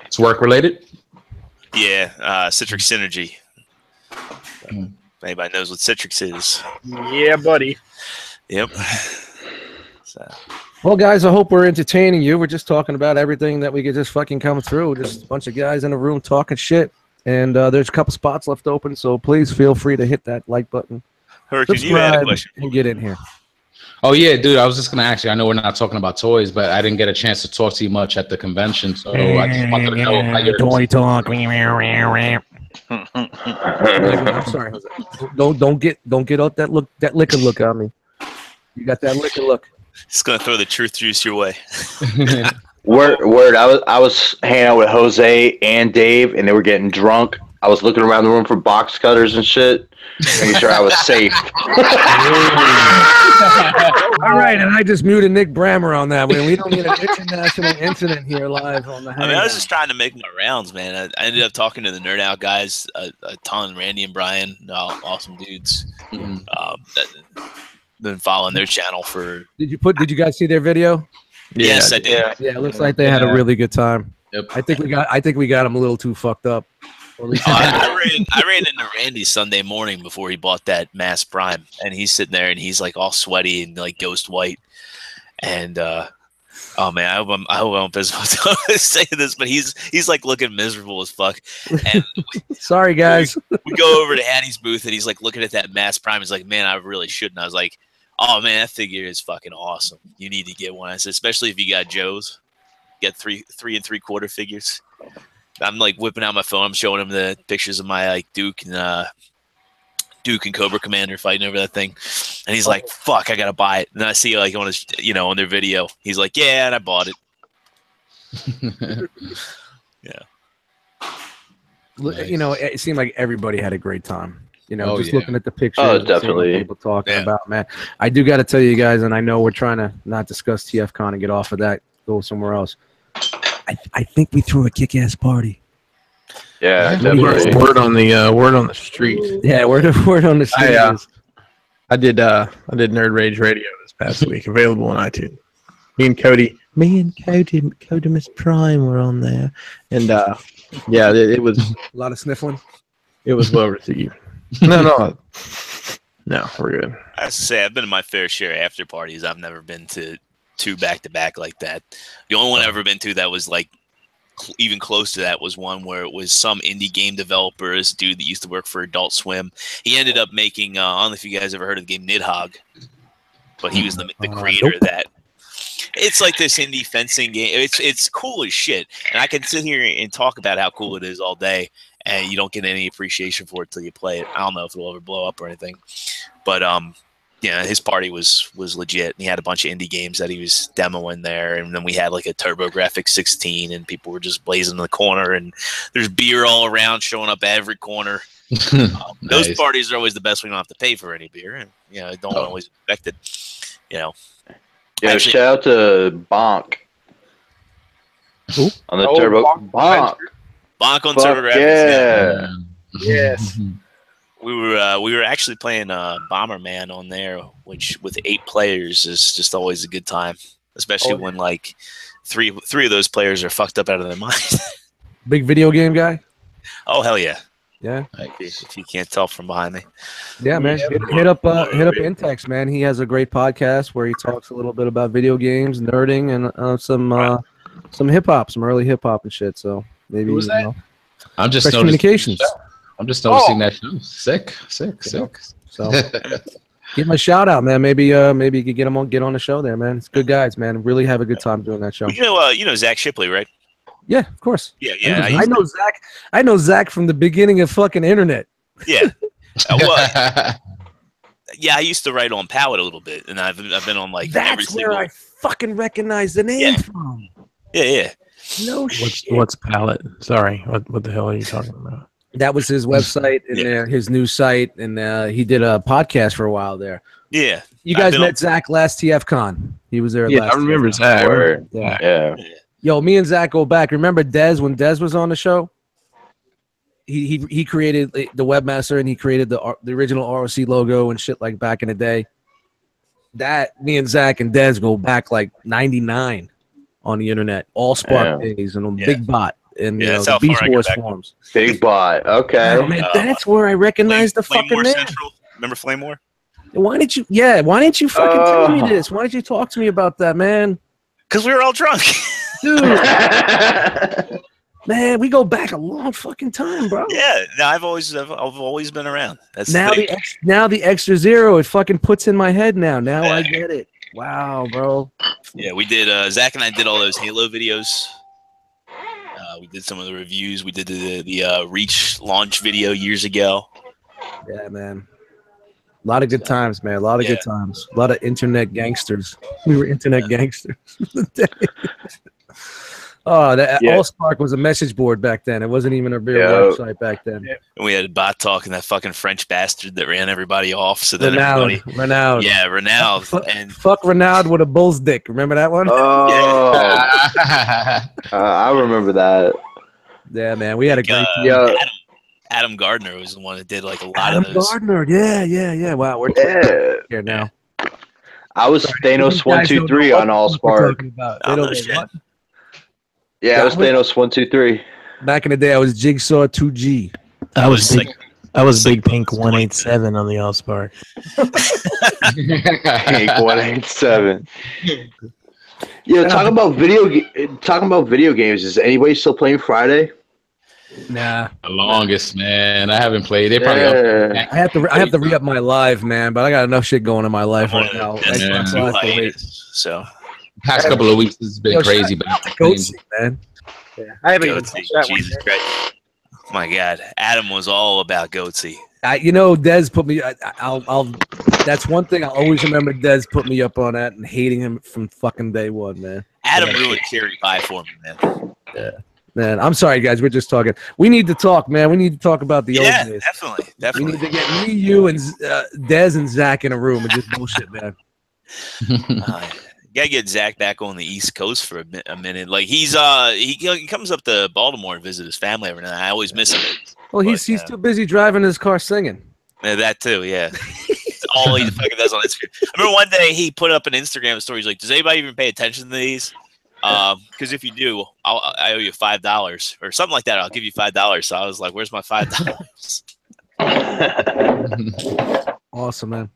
It's work related. Yeah, Citrix Synergy. If anybody knows what Citrix is? Yeah, buddy. Yep. So. Well, guys, I hope we're entertaining you. We're just talking about everything that we could just fucking come through. Just a bunch of guys in a room talking shit. And there's a couple spots left open, so please feel free to hit that like button. Hurricane, you had a question. And get in here. Oh, yeah, dude. I was just going to ask you. I know we're not talking about toys, but I didn't get a chance to talk to you much at the convention. So I just wanted to know how you're toy talk. I'm sorry. Don't get out that liquor look on me. You got that liquor look. Just gonna throw the truth juice your way. Word. I was hanging out with Jose and Dave, and they were getting drunk. I was looking around the room for box cutters and shit, making sure I was safe. All right, and I just muted Nick Brammer on that one. We don't need an international incident here live on the. I was just trying to make my rounds, man. I ended up talking to the Nerd Out guys a ton. Randy and Brian, awesome dudes. Been following their channel for. Did you guys see their video? Yes, I did. Yeah, it looks like they had a really good time. Yep. I think we got them a little too fucked up. I ran into Randy Sunday morning before he bought that Mass Prime, and he's sitting there and he's like all sweaty and like ghost white. And oh man, I hope I'm saying this, but he's like looking miserable as fuck. And sorry guys, we go over to Annie's booth and he's like looking at that Mass Prime. He's like, man, I really shouldn't. I was like, oh man, that figure is fucking awesome. You need to get one. I said, especially if you got Joe's, get 3 3/4 figures. I'm like whipping out my phone. I'm showing him the pictures of my like Duke and Cobra Commander fighting over that thing, and he's like, "Fuck, I gotta buy it." And then I see like on his, on their video, he's like, "Yeah," and I bought it. Yeah. It seemed like everybody had a great time. Looking at the pictures. Oh, definitely. People talking about, man. I do got to tell you guys, and I know we're trying to not discuss TFCon and get off of that, go somewhere else. I think we threw a kick-ass party. Yeah, definitely. Word on the street. Yeah, word on the street. I did Nerd Rage Radio this past week, available on iTunes. Me and Codimus Prime were on there, and it was a lot of sniffling. It was well received. No, we're good. I have to say, I've been to my fair share of after parties. I've never been to 2 back-to-back like that. The only one I've ever been to that was like even close to that was one where it was some indie game developers dude that used to work for Adult Swim. He ended up making I don't know if you guys ever heard of the game Nidhogg, but he was the creator of that. It's like this indie fencing game. It's cool as shit, and I can sit here and talk about how cool it is all day, and you don't get any appreciation for it till you play it. I don't know if it'll ever blow up or anything, but his party was legit, and he had a bunch of indie games that he was demoing there, and then we had like a TurboGrafx 16, and people were just blazing in the corner, and there's beer all around, showing up every corner. Those parties are always the best when you don't have to pay for any beer, and don't always expect it. Yeah, actually, shout out to Bonk. Who? On the Turbo Bonk. Bonk on TurboGrafx. Yeah. Yes. We were actually playing Bomberman on there, which with 8 players is just always a good time, especially when like three of those players are fucked up out of their mind. Big video game guy. Oh hell yeah! Yeah. If you can't tell from behind me. Yeah, man. Hit up Intex, man. He has a great podcast where he talks a little bit about video games, nerding, and some hip hop, some early hip hop and shit. So maybe Who was that? I'm just Fresh noticing. Communications. I'm just noticing that show. Sick. So give him a shout out, man. Maybe you could get on the show there, man. It's good guys, man. Really have a good time doing that show. You know Zach Shipley, right? Yeah, of course. Yeah. I know Zach. I know Zach from the beginning of fucking internet. Yeah. Yeah, I used to write on Power a little bit, and I've been on like That's where I fucking recognize the name from. Yeah. No shit. What's Palette? Sorry, what the hell are you talking about? That was his website and his new site, and he did a podcast for a while there. Yeah. You guys met Zach last TF Con. He was there. Yeah, last I remember TF Zach. Word. Yeah. Yeah. Yo, me and Zach go back. Remember Dez when Dez was on the show? He created the webmaster and he created the original R.O.C logo and shit like back in the day. That me and Zach and Dez go back like 99 on the internet, all Spark days and on Big Bot and the Beast Wars forums. Big Bot. Okay. Oh, man, that's where I recognize the fucking name. Central. Remember Flame War? Why didn't you fucking tell me this? Why didn't you talk to me about that, man? Because we were all drunk. Dude. Man, we go back a long fucking time, bro. Yeah, no, I've always been around. That's now the extra zero, it fucking puts in my head now. Now I get it. Wow, bro. Yeah, we did. Zach and I did all those Halo videos. We did some of the reviews. We did the Reach launch video years ago. Yeah, man. A lot of good times, man. A lot of good times. A lot of internet gangsters. We were internet gangsters. Oh, Allspark was a message board back then. It wasn't even a real website back then. And we had Bot Talk and that fucking French bastard that ran everybody off. So then Renaud. Yeah, Renaud. Fuck Renaud with a bull's dick. Remember that one? Oh, I remember that. Yeah, man. We had a great Adam Gardner was the one that did like a lot of those. Adam Gardner. Yeah. Wow, we're here now. I was Thanos 123 on Allspark. Yeah, I was Thanos 123. Back in the day, I was Jigsaw 2G. I was Big Pink 187 on the Allspark. Pink 187. Yeah, talking about video games. Is anybody still playing Friday? Nah. The longest, man. I haven't played. They probably I have to re-up my live, man. But I got enough shit going in my life right now. So. Past couple of weeks has been crazy, but Goatsy, man. Yeah, I haven't even watched that Jesus Christ. Oh my God, Adam was all about Goatsy. Dez put me. I'll. That's one thing I always remember. Dez put me up on that and hating him from fucking day one, man. Adam ruined cherry pie for me, man. Yeah. Man, I'm sorry, guys. We're just talking. We need to talk, man. We need to talk about the old days. Definitely. We need to get me, you, and Dez and Zach in a room and just bullshit, man. Gotta get Zach back on the East Coast for a minute. Like he comes up to Baltimore and visit his family every night. I always miss him. Well, he's too busy driving his car singing. That too, yeah. That's all he fucking does on Instagram. I remember one day he put up an Instagram story. He's like, "Does anybody even pay attention to these? Because if you do, I owe you $5 or something like that. I'll give you $5." So I was like, "Where's my $5?" Awesome, man.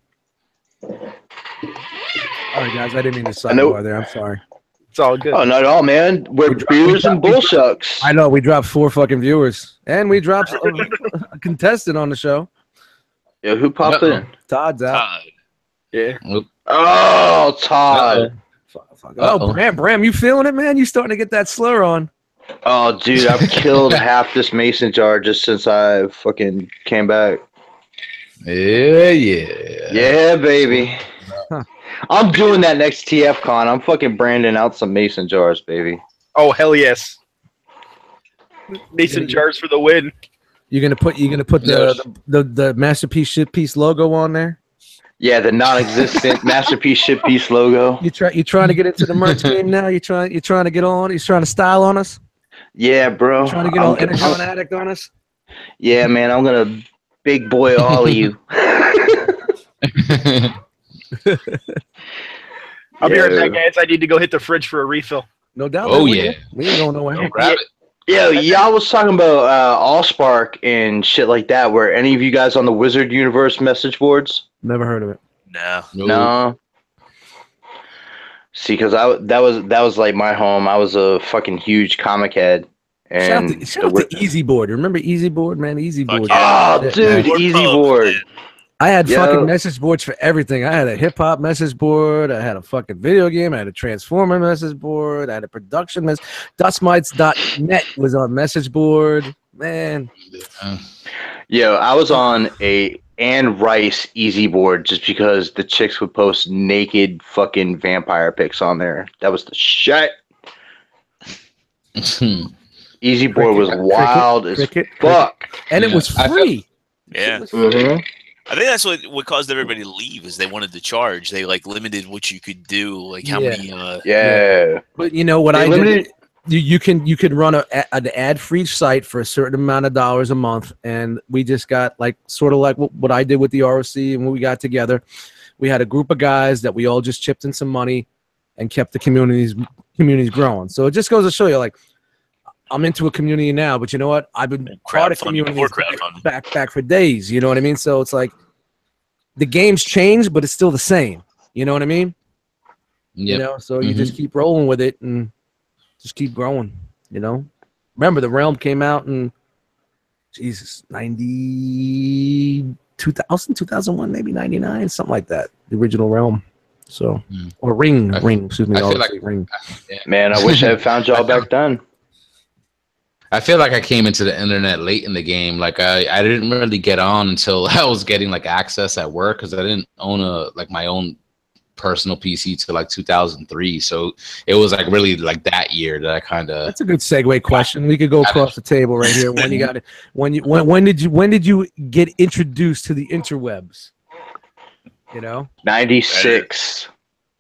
All right, guys. I didn't mean to sidebar there. I'm sorry. It's all good. Oh, not at all, man. We're beers and bullshucks. I know. We dropped 4 fucking viewers. And we dropped a contestant on the show. Yeah, who popped in? Todd's out. Todd. Yeah. Oh, Todd. Oh, Bram, you feeling it, man? You starting to get that slur on. Oh, dude, I've killed half this mason jar just since I fucking came back. Yeah. Yeah, baby. Huh. I'm doing that next TF Con. I'm fucking branding out some mason jars, baby. Oh, hell yes. Mason jars for the win. You're gonna put the masterpiece shitpiece logo on there. Yeah, the non-existent masterpiece shitpiece logo. You trying to get into the merch game now? You trying to get on? You trying to style on us? Yeah, bro. Trying to get all Energon Addict on us? Yeah, man. I'm gonna Big boy, all of you. I'll be right back, guys. I need to go hit the fridge for a refill. No doubt. Oh, man. yeah. We ain't going nowhere. Grab it. Yo, y'all was talking about Allspark and shit like that. Were any of you guys on the Wizard Universe message boards? Never heard of it. No. See, because that was like my home. I was a fucking huge comic head. And Shout out to Easy Board. Remember Easy Board, man? Easy Board. Oh, dude, Easy Board. I had fucking message boards for everything. I had a hip hop message board. I had a fucking video game. I had a Transformer message board. I had a production message. Dustmites.net was on message board. Man. Yo, I was on a Anne Rice Easy Board just because the chicks would post naked fucking vampire pics on there. That was the shit. Easy Board was wild as fuck. And it was free. Yeah. I think that's what caused everybody to leave is they wanted to charge. They like limited what you could do, like how many. But you know what I did? You can run an ad-free site for a certain amount of dollars a month, and we just got like sort of like what I did with the R.O.C. and when we got together, we had a group of guys that we all just chipped in some money and kept the communities growing. So it just goes to show you, like, I'm into a community now, but you know what? I've been part of communities back for days. You know what I mean? So it's like the game's changed, but it's still the same. You know what I mean? Yep. You know, so you just keep rolling with it and just keep growing. You know, remember the Realm came out in 2001, maybe 99, something like that. The original Realm. So or Ring. Excuse me. I feel like Ring. Man, I wish I had found y'all back then. I feel like I came into the internet late in the game. Like I didn't really get on until I was getting like access at work because I didn't own my own personal PC till like 2003. So it was like really like that year that I kind of. That's a good segue question. We could go across the table right here. When you got it? When did you get introduced to the interwebs? You know, 96.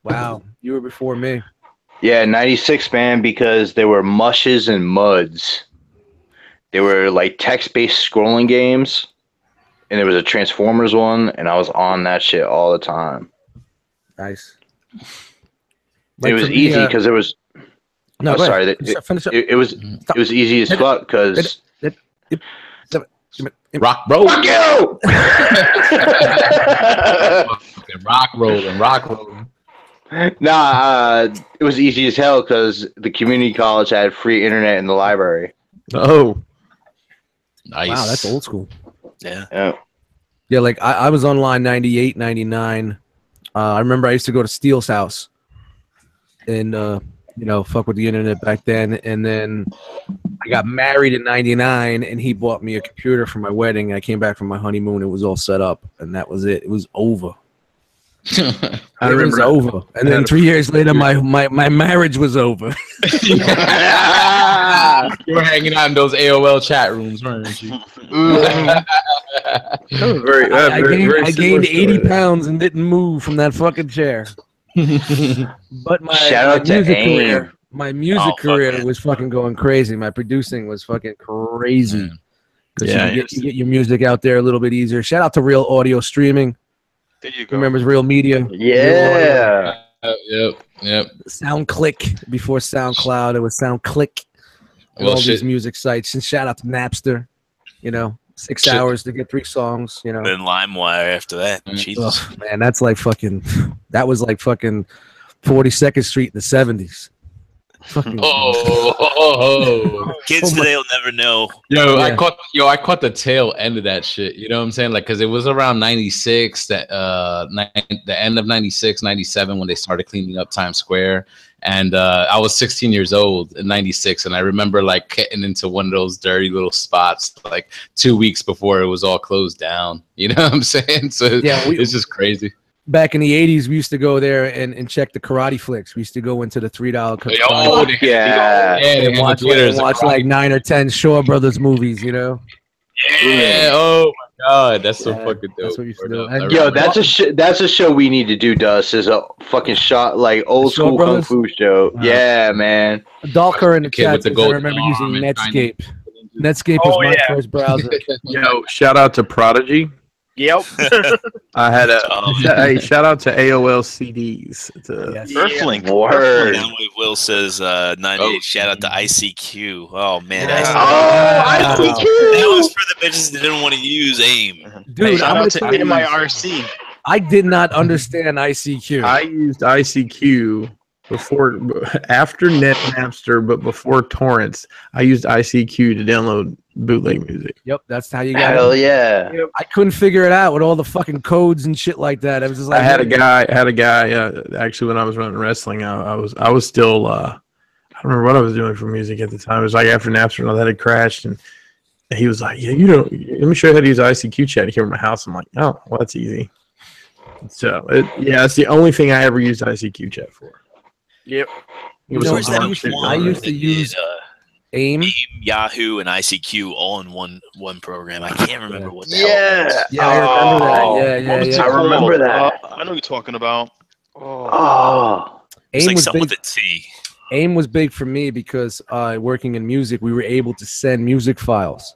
Wow, you were before me. Yeah, 96, man, because there were mushes and muds. They were like text-based scrolling games, and there was a Transformers one, and I was on that shit all the time. Nice. It was easy because there was. No, oh, sorry. It was easy as fuck because. Rock rolling. Fuck you! rock rolling. Nah, it was easy as hell because the community college had free internet in the library. Oh. Nice. Wow, that's old school. Yeah. Yeah, like I was online 98, 99. I remember I used to go to Steele's house and, fuck with the internet back then. And then I got married in 99 and he bought me a computer for my wedding. I came back from my honeymoon. It was all set up and that was it. It was over. I remember over. And then 3 years later, my marriage was over. You were hanging out in those AOL chat rooms, weren't you? I gained 80 pounds and didn't move from that fucking chair. But my music career was fucking going crazy. My producing was fucking crazy. Yeah, you get your music out there a little bit easier. Shout out to Real Audio Streaming. There you go. Remembers Real Media? Yeah. Yep. SoundClick before SoundCloud. It was SoundClick. And all these music sites. And shout out to Napster. 6 hours to get 3 songs. Then LimeWire after that. Jesus. Oh, man, that's like fucking. That was like fucking 42nd Street in the 70s. Fucking kids today will never know. I caught the tail end of that shit. You know what I'm saying? Like, because it was around 96, the end of 96, 97 when they started cleaning up Times Square. And I was 16 years old in 96. And I remember like getting into one of those dirty little spots like 2 weeks before it was all closed down. You know what I'm saying? So it's just crazy. Back in the 80s, we used to go there and check the karate flicks. We used to go into the $3 karate and watch like 9 or 10 Shaw Brothers movies, Yeah. Oh my god, that's so fucking dope. That's what we used to do. Yo, that's a show we need to do, Dust. Is a fucking shot like old school kung fu show. Yeah, man. Dalker in the chat. I remember using Netscape. Netscape was my first browser. Yo, shout out to Prodigy. Yep. I had a shout out to AOL CDs. Earthlink. Word. Downwave Will says 98. Shout out to ICQ. Oh man, ICQ. that was for the bitches that didn't want to use AIM. Dude, Shout out to MIRC. I did not understand ICQ. I used ICQ after Napster, but before torrents. I used ICQ to download bootleg music. Yep, that's how you got Hell it. yeah. I couldn't figure it out with all the fucking codes and shit like that. I was just like, I had a guy. Actually, when I was running wrestling, I was still. I don't remember what I was doing for music at the time. It was like after Napster and all that had crashed, and he was like, "Yeah, let me show you how to use ICQ chat here at my house." I'm like, "Oh, well, that's easy." So it's the only thing I ever used ICQ chat for. Yep. I used to use AIM, Yahoo, and ICQ all in one program. I can't remember what the hell. Yeah, I remember that. Yeah. I remember that. I know what you're talking about. Oh. It's AIM like was something big. with a T. AIM was big for me because working in music, we were able to send music files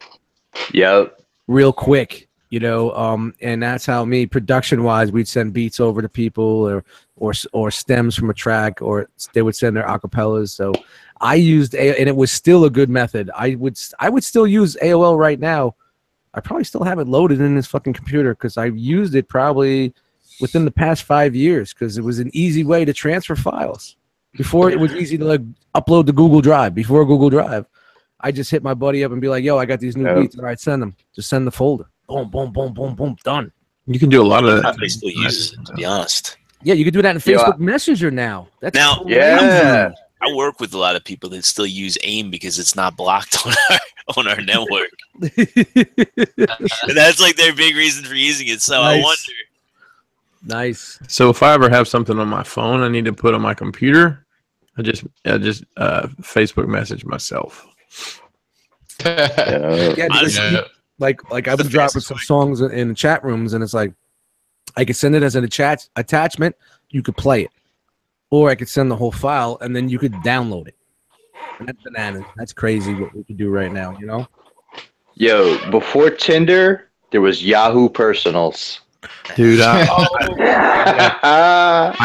Yep. real quick, and that's how production-wise, we'd send beats over to people or stems from a track, or they would send their acapellas. So I used and it was still a good method. I would still use AOL right now. I probably still have it loaded in this fucking computer because I've used it probably within the past 5 years because it was an easy way to transfer files. Before it was easy to upload to Google Drive. Before Google Drive, I just hit my buddy up and be like, "Yo, I got these new beats. All right, send them. Just send the folder. Boom, boom, boom, boom, boom, done." You can do a lot of that. I still use it, to be honest. Yeah, you can do that in Facebook Messenger now. That's Now, crazy. I work with a lot of people that still use AIM because it's not blocked on our network. And that's like their big reason for using it. So Nice. I wonder. Nice. So if I ever have something on my phone I need to put on my computer, I just Facebook message myself. Yeah, because like I've been dropping some songs in chat rooms, and it's like I could send it as an attachment. You could play it, or I could send the whole file, and then you could download it. And that's bananas. That's crazy what we can do right now. Yo, before Tinder, there was Yahoo Personals. Dude, I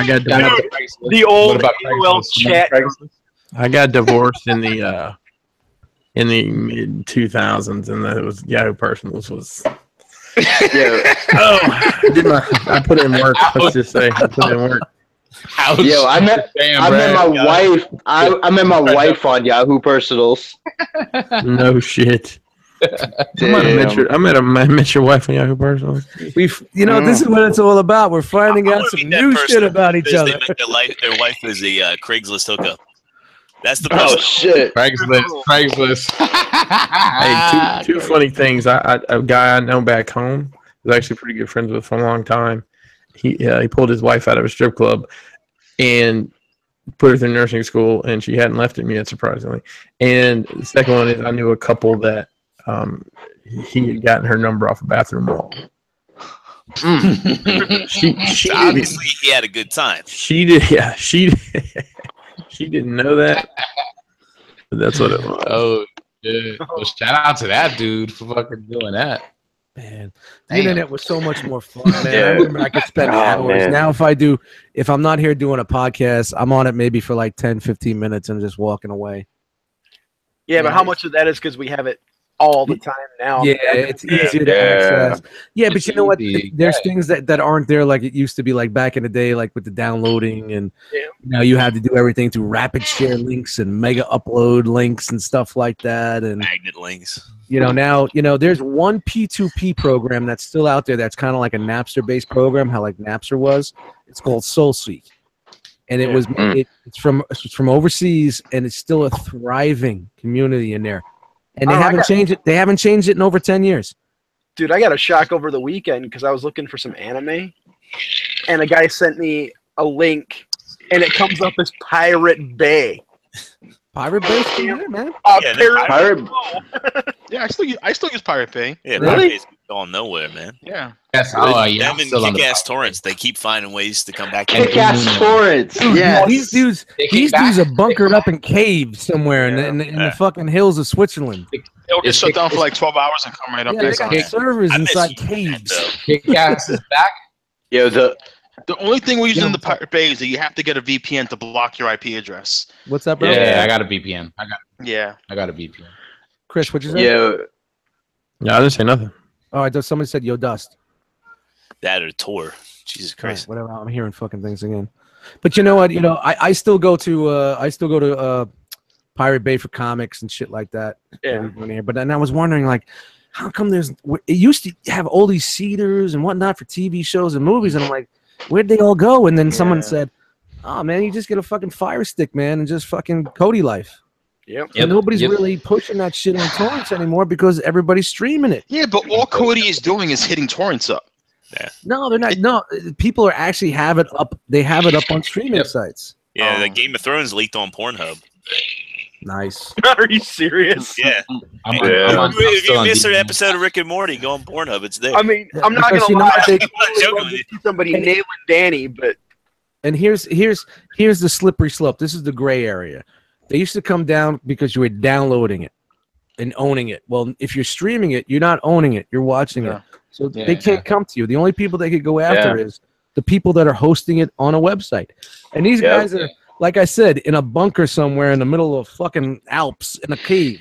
got The old AOL chat. I got divorced in the mid 2000s, and that was Yahoo Personals was. Yeah. I put in work. Let's just say I put in work. Ouch. Yo, I met my wife. I met my wife on Yahoo Personals. No shit. I met your wife on Yahoo Personals. This is what it's all about. We're finding out some new shit about each other. They met their wife was a Craigslist hookup. That's the Oh person. shit! Craigslist. Hey, two funny things. A guy I know back home was actually pretty good friends with for a long time. He pulled his wife out of a strip club and put her through nursing school, and she hadn't left him yet, surprisingly. And the second one is I knew a couple that he had gotten her number off a bathroom wall. She Obviously, he had a good time. She did, yeah. She didn't know that, but that's what it was. Oh, yeah. Well, shout out to that dude for fucking doing that. Man, the internet was so much more fun, man. Yeah. I remember I could spend hours. Man. Now, if I'm not here doing a podcast, I'm on it maybe for like 10, 15 minutes and just walking away. Yeah, but how much of that is because we have it all the time now? Yeah, it's easier to access. Yeah, but you know what? There's things that aren't there like it used to be, like back in the day, like with the downloading, and now you have to do everything through rapid share links and mega upload links and stuff like that, and Magnet links. now there's one P2P program that's still out there that's kind of like a Napster-based program, how like Napster was. It's called SoulSeek, and it's from overseas, and it's still a thriving community in there. And they haven't changed it. They haven't changed it in over 10 years. Dude, I got a shock over the weekend because I was looking for some anime, and a guy sent me a link, and it comes up as Pirate Bay. Pirate Bay, yeah, man. Pirate. Yeah, I still use Pirate Bay. Yeah, Really? Pirate Bay's going nowhere, man. Yeah. Yes. Them and Still on the Kick-Ass Torrents, they keep finding ways to come back. Kick-Ass Torrents. Dude, Yeah. these dudes are bunkered up in caves somewhere in the fucking hills of Switzerland. It'll get shut down for like 12 hours and come right up. Yeah, they got servers I miss inside you, caves. Kick-Ass is back. Yo, The only thing we're using in the Pirate Bay is that you have to get a VPN to block your IP address. What's up, bro? Yeah, I got a VPN. I got a VPN. Chris, what'd you say? Yeah. No, I didn't say nothing. All right, somebody said, yo, Dust. That or tour. Jesus All right, Christ. whatever. I'm hearing fucking things again. But you know what? You know, I still go to Pirate Bay for comics and shit like that. Yeah. But then I was wondering, like, how come it used to have all these theaters and whatnot for TV shows and movies, and I'm like, where'd they all go? And then someone said, oh man, you just get a fucking Fire Stick, man, and just fucking Cody life. Yep. And nobody's really pushing that shit on torrents anymore because everybody's streaming it. Yeah, but all Cody is doing is hitting torrents up. Yeah. No, they're not. No, people are actually have it up. They have it up on streaming sites. Yeah, the Game of Thrones leaked on Pornhub. Nice. Are you serious? Yeah. If you missed an episode of Rick and Morty, go on Pornhub. It's there. I mean, I'm not Because gonna you know lie. what they- I would joking love with to you. see somebody nailing Danny, but And here's the slippery slope. This is the gray area. They used to come down because you were downloading it and owning it. Well, if you're streaming it, you're not owning it. You're watching it. So they can't come to you. The only people they could go after is the people that are hosting it on a website. And these guys are, like I said, in a bunker somewhere in the middle of fucking Alps in a cave.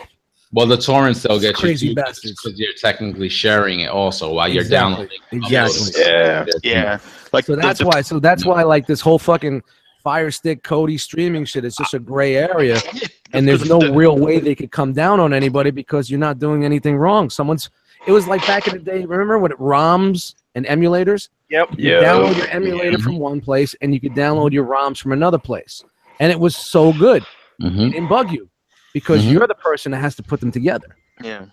Well, the torrents they'll get Crazy you bastards. because you're technically sharing it also while you're downloading. Exactly. Yeah. Like So that's why like this whole fucking Fire Stick Cody streaming shit is just a gray area, and there's no real way they could come down on anybody because you're not doing anything wrong. It was like back in the day. Remember when ROMs and emulators? yep. You download your emulator from one place, and you could download your ROMs from another place, and it was so good. It didn't bug you because you're the person that has to put them together. Yeah.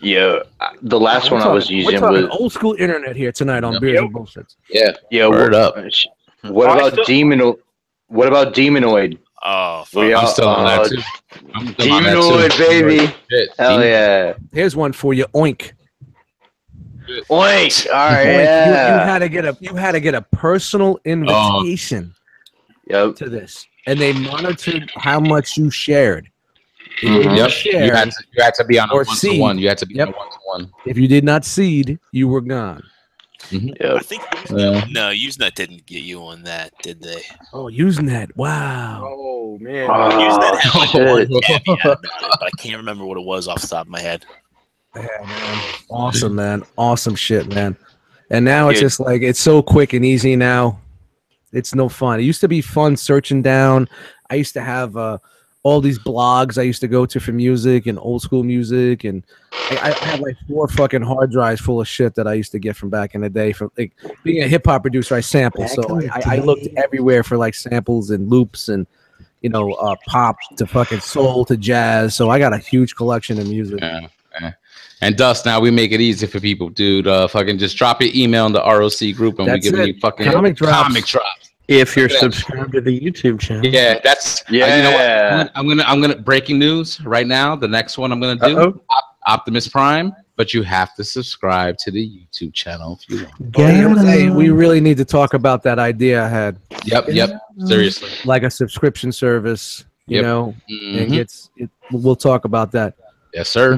Yeah, the last one I was using We're talking was old school internet here tonight on Beers and Bullshucks. yeah. Word up. What about Demonoid? What about Demonoid? Oh, fuck. We I'm are- still on that too. I'm still on that Demonoid, too. baby. Shit. Hell yeah! Here's one for you, Oink. Oink! All right, Oink. yeah. You had to get a personal invitation Yep. to this, and they monitored how much you shared. If you didn't Yep. share, You had to be on a or one-to-one. seed. You had to be on Yep. a one-to-one. if you did not seed, you were gone. I Yep. think Yeah. no, Usenet didn't get you on that, did they? Oh, Usenet. Wow. Oh man. Usenet had like shit. one caveat about it, but I can't remember what it was off the top of my head. Yeah, man. Awesome, man. Awesome shit, man. And now it's Dude. just like it's so quick and easy now. It's no fun. It used to be fun searching down. I used to have all these blogs I used to go to for music and old school music, and I had like 4 fucking hard drives full of shit that I used to get from back in the day. From like being a hip hop producer, I sample, so I looked everywhere for like samples and loops and pop to fucking soul to jazz. So I got a huge collection of music. Yeah. And Dust, now we make it easy for people, dude. Fucking just drop your email in the R.O.C. group, and That's we give it. you fucking Comic drops. If you're subscribed to the YouTube channel. Yeah, that's You know what? I'm gonna breaking news right now. The next one I'm gonna do Optimus Prime, but you have to subscribe to the YouTube channel if you want. Hey, we really need to talk about that idea I had, Yep. Seriously. like a subscription service, you Yep. know, Mhm. and we'll talk about that. Yes, sir.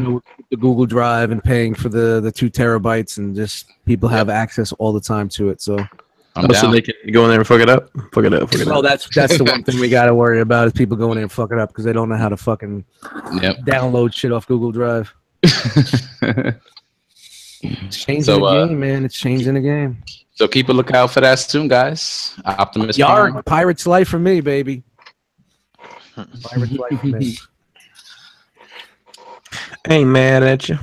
The Google Drive and paying for the 2 terabytes, and just people have access all the time to it. So, I'm So down. they can go in there and fuck it up. Fuck it up. well, that's the one thing we got to worry about is people going in and fuck it up because they don't know how to fucking Yep. download shit off Google Drive. It's changing So, the game, man. It's changing the game. So keep a lookout for that soon, guys. Optimus Prime. Yarg, Pirate's life for me, baby. Pirate's life for me. Ain't mad at you.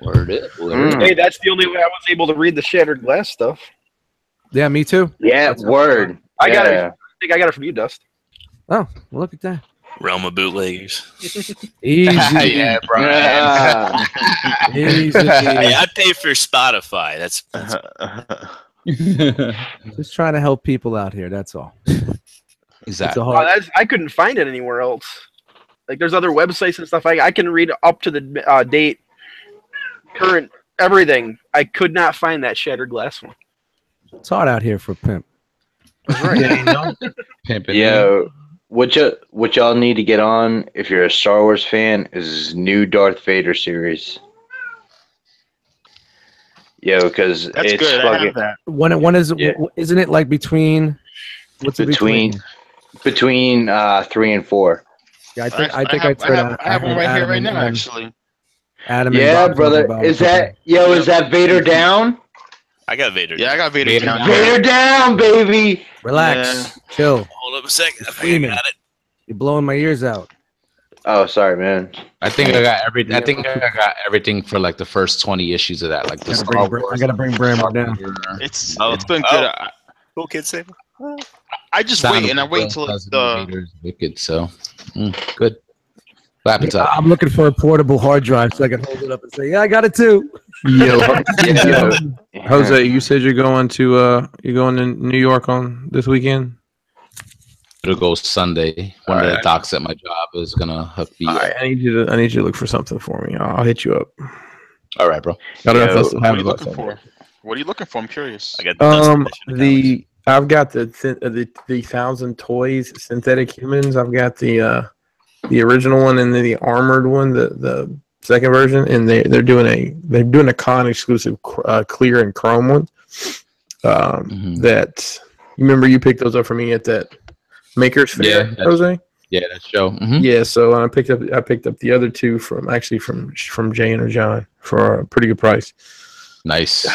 Word it. Hey, that's the only way I was able to read the Shattered Glass stuff. Yeah, me too. Yeah, word. I got it. Yeah. I think I got it from you, Dust. Oh, well, look at that. Realm of bootleggers. Easy. Yeah, Brian. Yeah. Easy. Hey, I pay for Spotify. That's Just trying to help people out here. That's all. It's Exactly. a Oh, hard. I couldn't find it anywhere else. Like, there's other websites and stuff. I can read up to the date, current, everything. I could not find that Shattered Glass one. It's hard out here for a pimp. Pimping. Yeah. what y'all need to get on if you're a Star Wars fan is new Darth Vader series. Yeah, because That's it's good. I fucking have that. When is Yeah. isn't it like between what's it between 3 and 4. Yeah, I think I have one right here right now. Actually, Adam Yeah, and Bob brother. about Is it. that Vader down? I got Vader. yeah, I got Vader down. Vader down, baby. Relax, chill. Hold up a second. I think I Screaming. got it. You're blowing my ears out. Oh, sorry, man. I think I got everything for like the first 20 issues of that. Like the Star Wars. I gotta bring Brammer down. It's been good. Cool kid saver. I just wait and I wait until the Vader's wicked. So good. What happens? I'm looking for a portable hard drive so I can hold it up and say, "Yeah, I got it too." Yo, Jose, you said you're going to New York on this weekend. It'll go Sunday. One of the docs at my job is gonna hook me up. All right, I need you to look for something for me. I'll hit you up. All right, bro. I don't know if I still What have are you it. looking for? What are you looking for? I'm curious. I got the Dust edition of comics. I've got the 1,000 Toys synthetic humans. I've got the original one and then the armored one, the second version, and they're doing a con exclusive clear and chrome one. That you remember you picked those up for me at that Makers Fair, Jose? Yeah, that show. Yeah, so I picked up the other two from Jay and John for a pretty good price. Nice.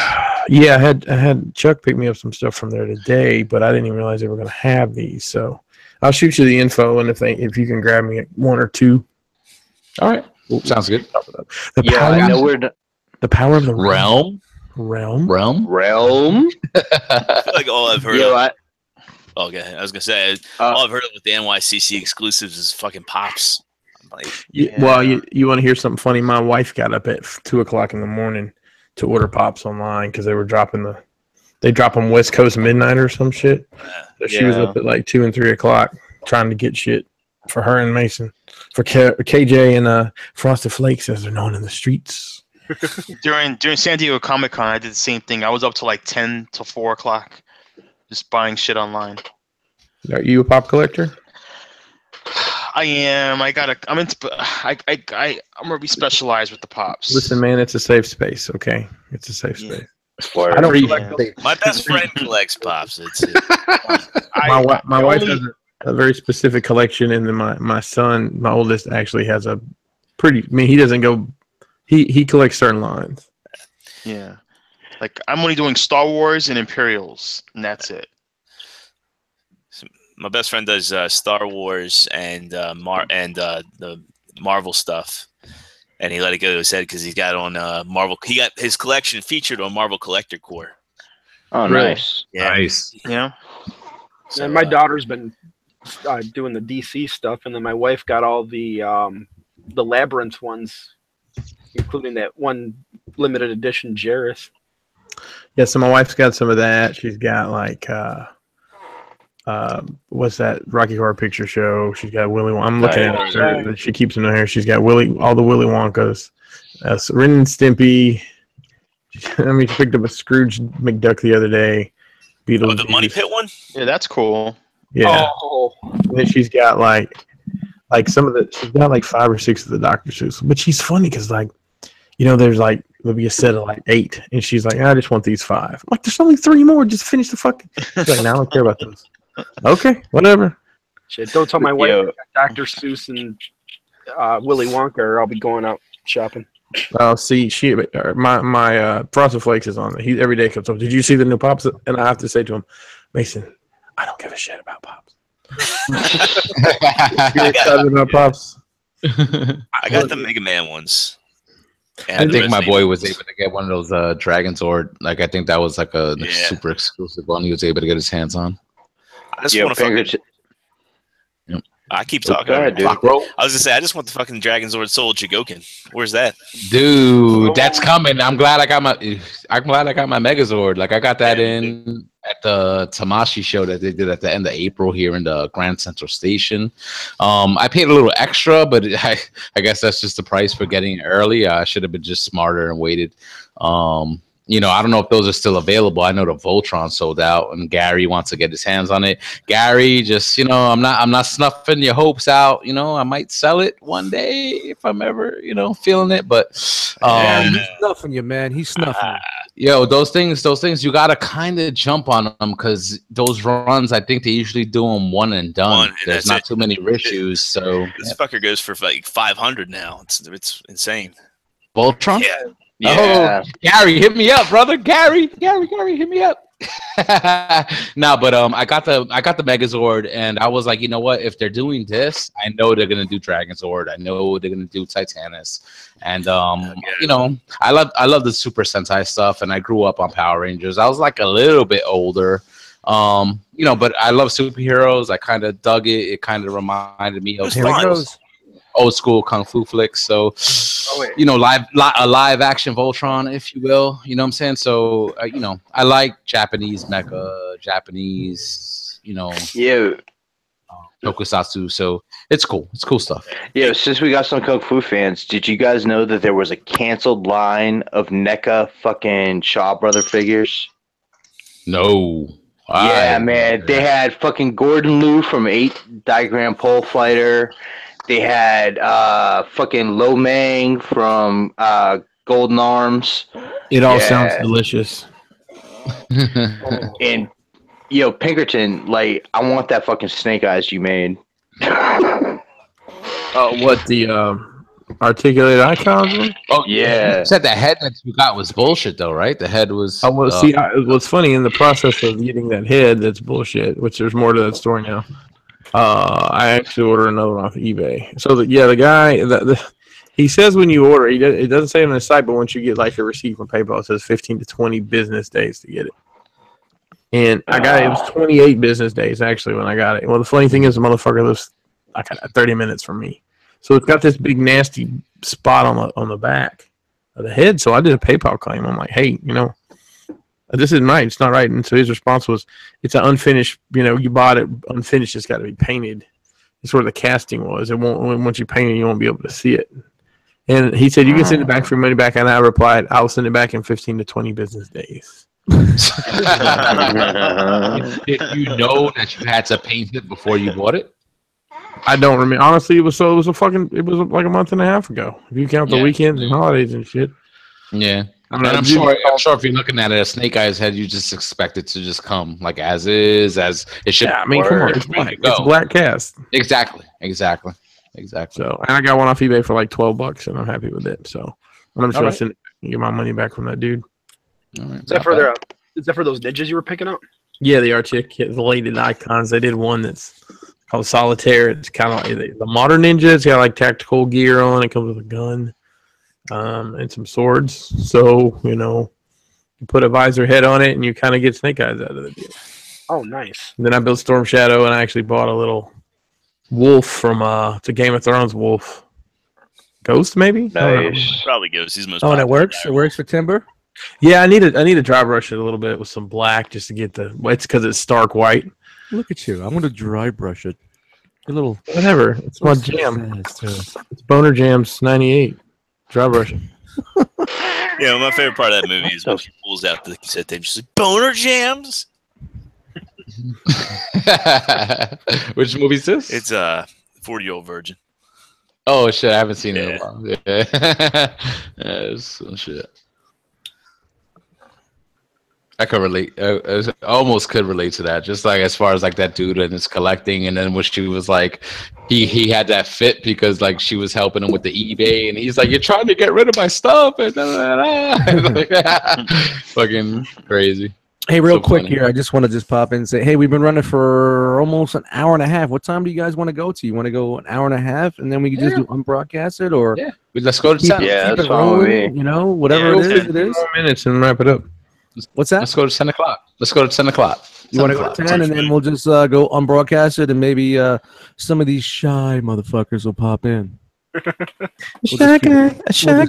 Yeah, I had Chuck pick me up some stuff from there today, but I didn't even realize they were going to have these. So I'll shoot you the info, and if you can grab me one or two. All right, sounds good. The power of the realm. I feel like all I've heard. Okay, I was gonna say all I've heard of with the NYCC exclusives is fucking pops. Well, you want to hear something funny? My wife got up at 2:00 in the morning to order pops online because they drop them West Coast midnight or some shit. So she was up at like 2 and 3 o'clock trying to get shit for her and Mason, for KJ and Frosted Flakes as they're known in the streets. During San Diego Comic Con, I did the same thing. I was up to like 10 to 4 o'clock, just buying shit online. Are you a pop collector? I am. I'm gonna be specialized with the pops. Listen, man, it's a safe space. Okay, it's a safe space. I don't collect My best friend collects pops. My wife has a very specific collection, and then my son, my oldest, actually has a pretty. I mean, he doesn't go. He collects certain lines. Yeah, like I'm only doing Star Wars and Imperials, and that's it. My best friend does Star Wars and the Marvel stuff, and he let it go to his head because he's got on Marvel. He got his collection featured on Marvel Collector Core. Oh, nice. Yeah. Nice. Yeah. So, and my daughter's been doing the DC stuff, and then my wife got all the Labyrinth ones, including that one limited edition Jareth. Yeah, so my wife's got some of that. She's got like what's that Rocky Horror Picture Show? She's got Willy Wonka. I'm looking at her. She keeps them in her. She's got all the Willy Wonkas. So Ren and Stimpy. I mean, she picked up a Scrooge McDuck the other day. The Money Pit one? Yeah, that's cool. Yeah. Oh. And then she's got like some of the. She's got like 5 or 6 of the Dr. Seuss. But she's funny because there's like there'll be a set of like 8, and she's like, I just want these 5. I'm like, there's only 3 more. Just finish the fucking. She's like, no, I don't care about those. Okay, whatever. Shit, don't tell my wife I got Dr. Seuss and Willy Wonka, or I'll be going out shopping. Oh, see, my Frosted Flakes is on. He every day comes up. Did you see the new pops? And I have to say to him, Mason, I don't give a shit about pops. You're excited about pops? I got the Mega Man ones. I think my boy was able to get one of those Dragon Sword. Like I think that was like a super exclusive one he was able to get his hands on. I just want to I keep talking. Dude. I was gonna say I just want the fucking Dragon Sword Soul Jigoken. Where's that? Dude, that's coming. I'm glad I got my Megazord. Like I got that in at the Tamashi show that they did at the end of April here in the Grand Central Station. I paid a little extra, but I guess that's just the price for getting it early. I should have been just smarter and waited. you know, I don't know if those are still available. I know the Voltron sold out, and Gary wants to get his hands on it. Gary, just, you know, I'm not snuffing your hopes out. You know, I might sell it one day if I'm ever, you know, feeling it. But he's snuffing you, man. He's snuffing you. Yo, those things, you gotta kind of jump on them, because those runs, I think they usually do them one and done. There's not too many issues. So this fucker goes for like 500 now. It's insane. Voltron. Yeah. Yeah. Oh, Gary, hit me up, brother. Gary, hit me up. No, but I got the Megazord, and I was like, you know what? If they're doing this, I know they're gonna do Dragonzord. I know they're gonna do Titanus, and you know, I love the Super Sentai stuff, and I grew up on Power Rangers. I was like a little bit older, you know, but I love superheroes. I kind of dug it. It kind of reminded me of old school kung fu flicks. So, you know, a live action Voltron, if you will. You know what I'm saying? So, you know, I like Japanese mecha, Japanese, you know, tokusatsu. So it's cool. It's cool stuff. Yeah, since we got some kung fu fans, did you guys know that there was a canceled line of NECA fucking Shaw Brother figures? No. Yeah, man. They had fucking Gordon Liu from 8 Diagram Pole Fighter. They had fucking Lo Mang from Golden Arms. It all sounds delicious. And yo, Pinkerton, like, I want that fucking Snake Eyes you made. What, the articulated icons? Oh yeah. You said the head that you got was bullshit, though, right? The head was. What's funny, in the process of getting that head, that's bullshit. Which there's more to that story now. I actually ordered another one off eBay. So the guy, he says when you order, it doesn't say it on the site, but once you get like a receipt from PayPal, it says 15 to 20 business days to get it. And I got it was 28 business days actually when I got it. Well, the funny thing is, the motherfucker lives like 30 minutes from me, so it's got this big nasty spot on the back of the head. So I did a PayPal claim. I'm like, hey, you know, this isn't right. It's not right. And so his response was, it's an unfinished, you know, you bought it unfinished. It's got to be painted. It's where the casting was. It won't, once you paint it, you won't be able to see it. And he said, you can send it back for your money back. And I replied, I'll send it back in 15 to 20 business days. Did you know that you had to paint it before you bought it? I don't remember. Honestly, it was like a month and a half ago. If you count the weekends and holidays and shit. Yeah. I'm sure if you're looking at it as Snake Eyes head, you just expect it to just come like as is, as it should. Yeah, I mean, come on, it's black. It's black cast. Exactly. So, and I got one off eBay for like $12, and I'm happy with it. So, I'm sure I can get my money back from that dude. All right. Is that for those ninjas you were picking up? Yeah, the articulated icons. They did one that's called Solitaire. It's kind of like the modern ninja. It's got like tactical gear on. It comes with a gun. And some swords, so you know, you put a visor head on it, and you kind of get Snake Eyes out of the deal. Oh, nice! And then I built Storm Shadow, and I actually bought a little wolf from it's a Game of Thrones wolf, Ghost maybe. Nice. Probably Ghost. He's most. Oh, and it works. It works for timber. Yeah, I need to dry brush it a little bit with some black just to get the. It's because it's stark white. Look at you! I'm gonna dry brush it. A little whatever. It's my jam. It's Boner Jams '98. Dry brushing. Yeah, my favorite part of that movie is when she pulls out the cassette tape. She's like, Boner Jams? Which movie is this? It's 40-Year-Old Virgin. Oh, shit. I haven't seen it in a while. Yeah. Shit. I could relate. I almost could relate to that. Just like as far as like that dude and his collecting, and then when she was like, he had that fit because like she was helping him with the eBay, and he's like, "You're trying to get rid of my stuff," and like, fucking crazy. Hey, real quick here, I just want to pop in and say, hey, we've been running for almost an hour and a half. What time do you guys want to go to? You want to go an hour and a half, and then we can just do unbroadcasted, or let's go to 10. Yeah, that's fine with me. You know, whatever it is, it is. 4 minutes and wrap it up. What's that? Let's go to 10 o'clock. Let's go to 10 o'clock. You want to go to 10, and then we'll just go unbroadcasted, and maybe some of these shy motherfuckers will pop in. We'll just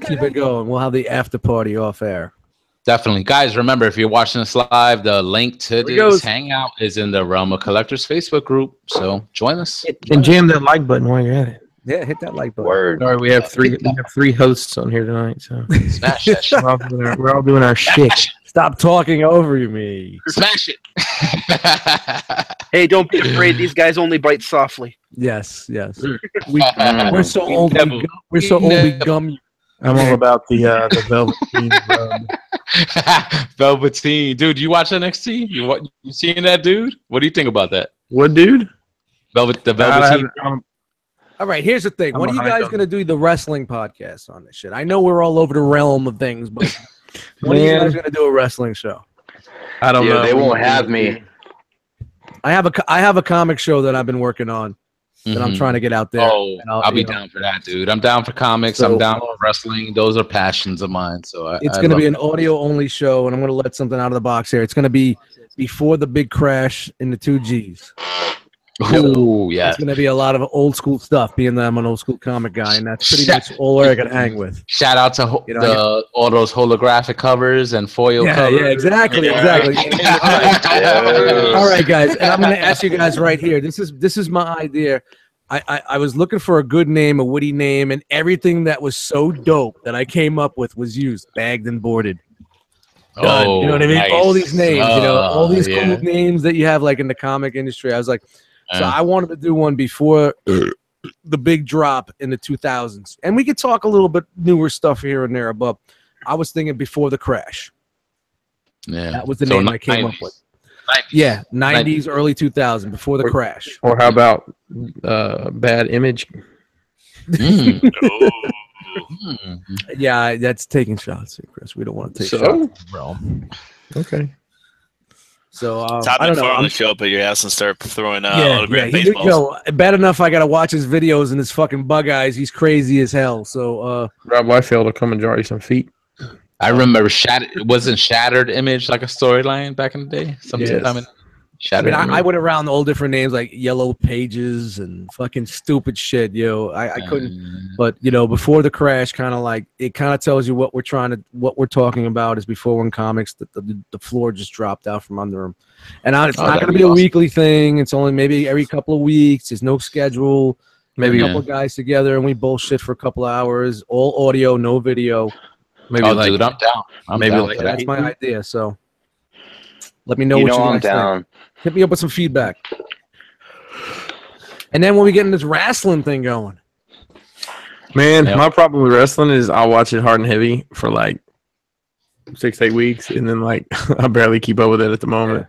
keep it going. We'll have the after party off air. Definitely. Guys, remember, if you're watching this live, the link to this hangout is in the Realm of Collectors Facebook group. So join us. And jam that like button while you're at it. Yeah, hit that like button. Word. Sorry, we have three hosts on here tonight, so Smash that shit. we're all doing our shit. Stop talking over me. Smash it. Hey, don't be afraid. These guys only bite softly. Yes. We're so old. We're so old. We gum you. I'm all about the Velveteen rub. Velveteen, dude. You watch NXT? You seen that, dude? What do you think about that? What, dude? Velveteen. All right, here's the thing. I'm When are you behind guys them. going to do the wrestling podcast on this shit? I know we're all over the realm of things, but when are you guys going to do a wrestling show? I don't know. They won't have me. I have a comic show that I've been working on that I'm trying to get out there. Oh, and I'll be down for that, dude. I'm down for comics. So, I'm down for wrestling. Those are passions of mine. So it's going to be an audio-only show, and I'm going to let something out of the box here. It's going to be before the big crash in the 2Gs. Oh, yeah. It's going to be a lot of old school stuff, being that I'm an old school comic guy, and that's pretty much all I can hang with. Shout out to all those holographic covers and foil covers. Yeah, exactly. All right, guys, and I'm going to ask you guys right here. This is my idea. I was looking for a good name, a witty name, and everything that was so dope that I came up with was used, bagged and boarded. Done. Oh, you know what I mean? nice. All these names, all these yeah. cool names that you have like in the comic industry. I was like, so I wanted to do one before the big drop in the 2000s. And we could talk a little bit newer stuff here and there, but I was thinking before the crash. Yeah. That was the name I came up with. 90s. Yeah, 90s, early 2000s, before the crash. Or how about Bad Image? Yeah, that's taking shots here, Chris. We don't want to take So? shots. Realm. Okay. So Top I don't info know. on the show up at your house and start throwing Yeah, autographed he baseballs. go bad enough. I gotta watch his videos and his fucking bug eyes. He's crazy as hell. So Rob Liefeld will come and draw you some feet. I remember wasn't Shattered Image like a storyline back in the day? Yes. Shattered Image. I went around all different names like Yellow Pages and fucking stupid shit, yo. I couldn't, but before the crash, kind of like it kind of tells you what we're talking about is before when comics the floor just dropped out from under them, and it's not going to be a weekly thing. It's only maybe every couple of weeks. There's no schedule. Maybe a couple of guys together and we bullshit for a couple of hours. All audio, no video. Maybe dude, I'm down. That's my idea. So let me know what you guys think. Hit me up with some feedback. And then when we get in this wrestling thing going. Man, my problem with wrestling is I'll watch it hard and heavy for like 6-8 weeks, and then like I barely keep up with it at the moment.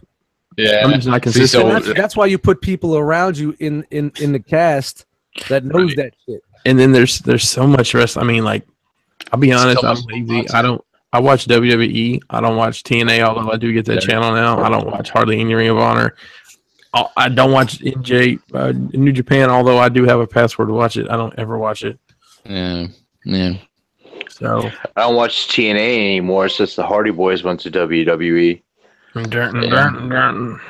Yeah, I'm just not consistent. That's why you put people around you in the cast that knows that shit. And then there's so much wrestling. I mean, like, I'll be honest, I'm lazy. I watch WWE. I don't watch TNA, although I do get that channel now. I don't watch hardly any Ring of Honor. I don't watch New Japan, although I do have a password to watch it. I don't ever watch it. Yeah. So I don't watch TNA anymore since the Hardy Boys went to WWE.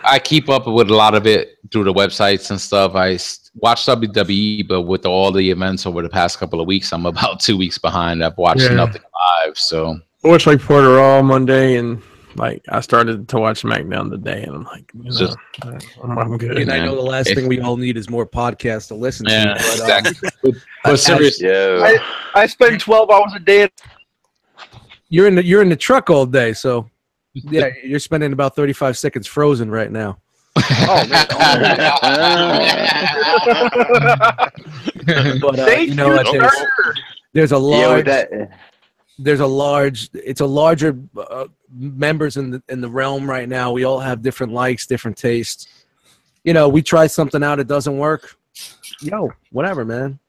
I keep up with a lot of it through the websites and stuff. I watch WWE, but with all the events over the past couple of weeks, I'm about 2 weeks behind. I've watched nothing live, so I watched like Part of Raw Monday, and like I started to watch SmackDown today, and I'm like, I'm good. And I know the last thing we all need is more podcasts to listen to. Yeah, But, exactly. But seriously, I spend 12 hours a day. you're in the truck all day, so yeah, you're spending about 35 seconds frozen right now. Oh man! But Thank you, there's a large. Yeah, It's a larger members in the realm right now. We all have different likes, different tastes. We try something out, it doesn't work. Whatever, man.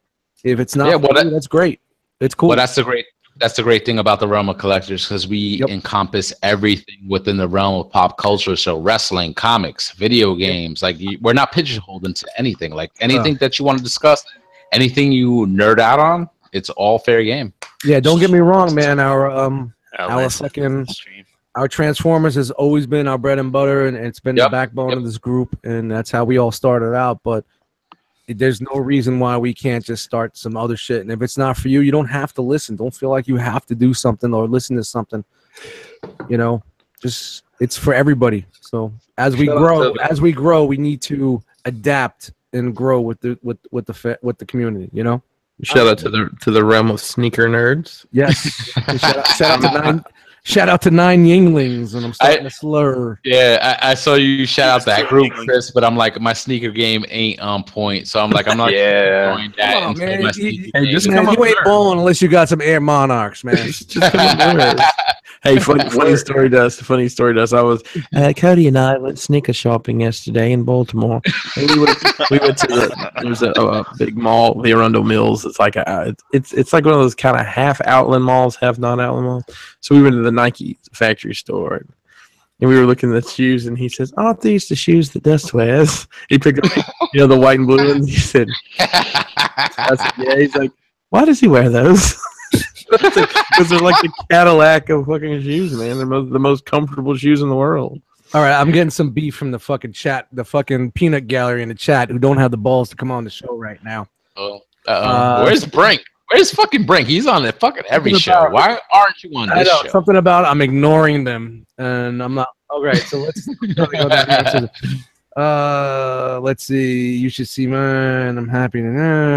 If it's not, that's great. It's cool. Well, that's the great thing about the realm of collectors, because we encompass everything within the realm of pop culture. So wrestling, comics, video games, like we're not pigeonholed into anything. Like anything that you want to discuss, anything you nerd out on, it's all fair game. Yeah, don't get me wrong, man. Our Transformers has always been our bread and butter, and it's been the backbone of this group, and that's how we all started out. But there's no reason why we can't just start some other shit. And if it's not for you, you don't have to listen. Don't feel like you have to do something or listen to something. Just it's for everybody. So as we grow, we need to adapt and grow with the community. Shout out to the realm of sneaker nerds. Yes. Shout out to nine Yinglings, and I'm starting to slur. Yeah, I saw you shout out that group, Chris, but I'm like, my sneaker game ain't on point, so I'm like, I'm not Yeah. that. Come on, man. You You ain't balling unless you got some Air Monarchs, man. Just come on. Hey, funny story, Dust. Funny story, Dust. I was Cody and I went sneaker shopping yesterday in Baltimore. And we went to there's a big mall, the Arundel Mills. It's like it's like one of those kind of half outlet malls, half non-outlet malls. So we went to the Nike factory store, and we were looking at the shoes, and he says, "Aren't these the shoes that Dust wears?" He picked up, the white and blue ones. He said, I said, "Yeah." He's like, "Why does he wear those?" Because they're like the Cadillac of fucking shoes, man. They're the most comfortable shoes in the world. All right, I'm getting some beef from the fucking chat, the fucking peanut gallery in the chat, who don't have the balls to come on the show right now. Where's Brink? Where's fucking Brink? He's on the fucking every show. Why aren't you on this show? Something about I'm ignoring them, and I'm not. All right, so let's go down here. Let's see. You should see mine. I'm happy.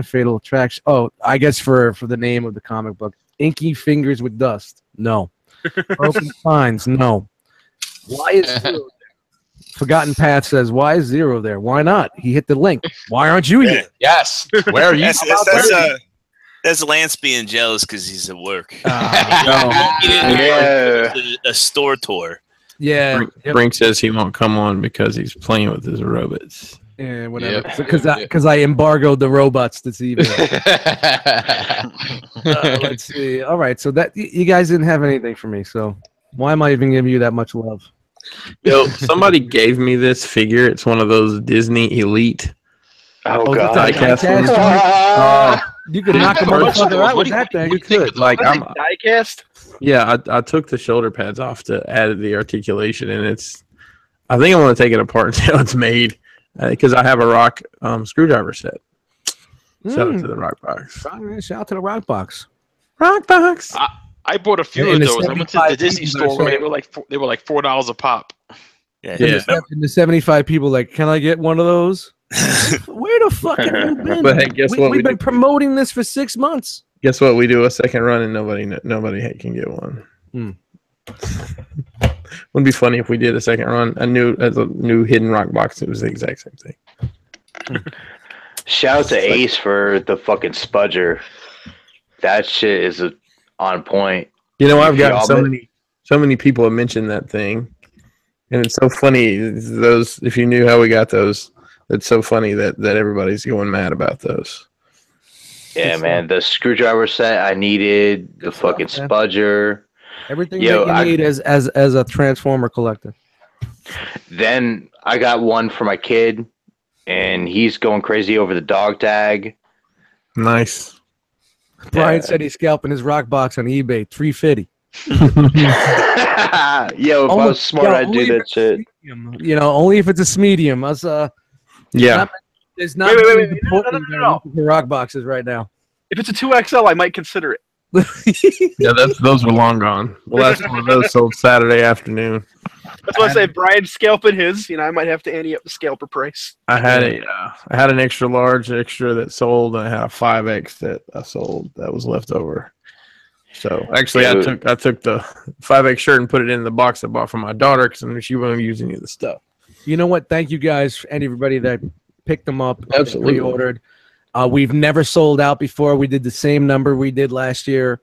Fatal Attraction. Oh, I guess for the name of the comic book, Inky Fingers with Dust. No. Broken Spines. No. Why is Zero there? Forgotten Path says, why is Zero there? Why not? He hit the link. Why aren't you here? Yes. Where are you? That's Lance being jealous because he's at work. Yeah. A store tour. Yeah. Brink says he won't come on because he's playing with his robots. Yeah, whatever. Because I embargoed the robots this evening. Let's see. All right, so that you guys didn't have anything for me, so why am I even giving you that much love? Yo, somebody gave me this figure. It's one of those Disney Elite. Oh God! You could knock a motherfucker out with that thing. You could. Like I'm diecast. Yeah, I took the shoulder pads off to add the articulation, and I think I want to take it apart and see how it's made because I have a rock screwdriver set. Shout out to the Rock Box. Shout out to the Rock Box. Rock Box. I bought a few of those. I went to the Disney store where they were like $4 a pop. And the 75 people like, can I get one of those? Where the fuck have you been? But hey, guess what? We've been promoting this for 6 months. Guess what? We do a second run and nobody can get one. Wouldn't be funny if we did a second run. A new hidden rock box. It was the exact same thing. Shout out to Ace for the fucking spudger. That shit is on point. You know, I've got so many people have mentioned that thing, and it's so funny. Those, if you knew how we got those, it's so funny that everybody's going mad about those. Yeah, man, the screwdriver set I needed, the fucking spudger, everything that you need as a Transformer collector. Then I got one for my kid, and he's going crazy over the dog tag. Nice. Brian said he's scalping his rock box on eBay, $350. Yo, if I was smart, I'd do that shit. You know, only if it's a medium. There's not no. rock boxes right now. If it's a 2XL, I might consider it. Yeah, those were long gone. The last one of those sold Saturday afternoon. That's why I say Brian's scalping his. You know, I might have to ante up the scalper price. I had an extra large that sold, and I had a 5X that I sold that was left over. So actually, I took the 5X shirt and put it in the box I bought for my daughter because I knew she wouldn't use any of the stuff. You know what? Thank you guys and everybody that picked them up. Absolutely. Pre-ordered. We've never sold out before. We did the same number we did last year,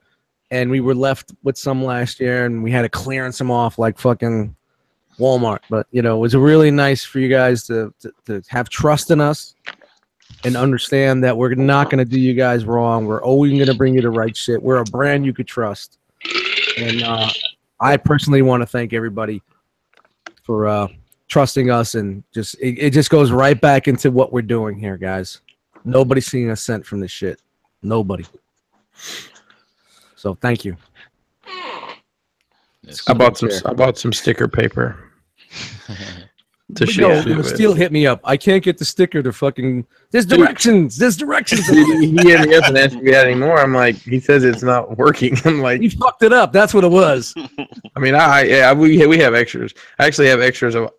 and we were left with some last year, and we had to clearance them off like fucking Walmart. But you know, it was really nice for you guys to have trust in us and understand that we're not going to do you guys wrong. We're always going to bring you the right shit. We're a brand you could trust. And I personally want to thank everybody for trusting us, and it just goes right back into what we're doing here, guys. Nobody's seeing a cent from this shit. Nobody. So thank you. I bought some sticker paper. Steel hit me up. I can't get the sticker to fucking. There's directions. There's directions. He hit me up and asked if we had any more. I'm like, he says it's not working. I'm like, he fucked it up. That's what it was. I mean, we have extras. I actually have extras of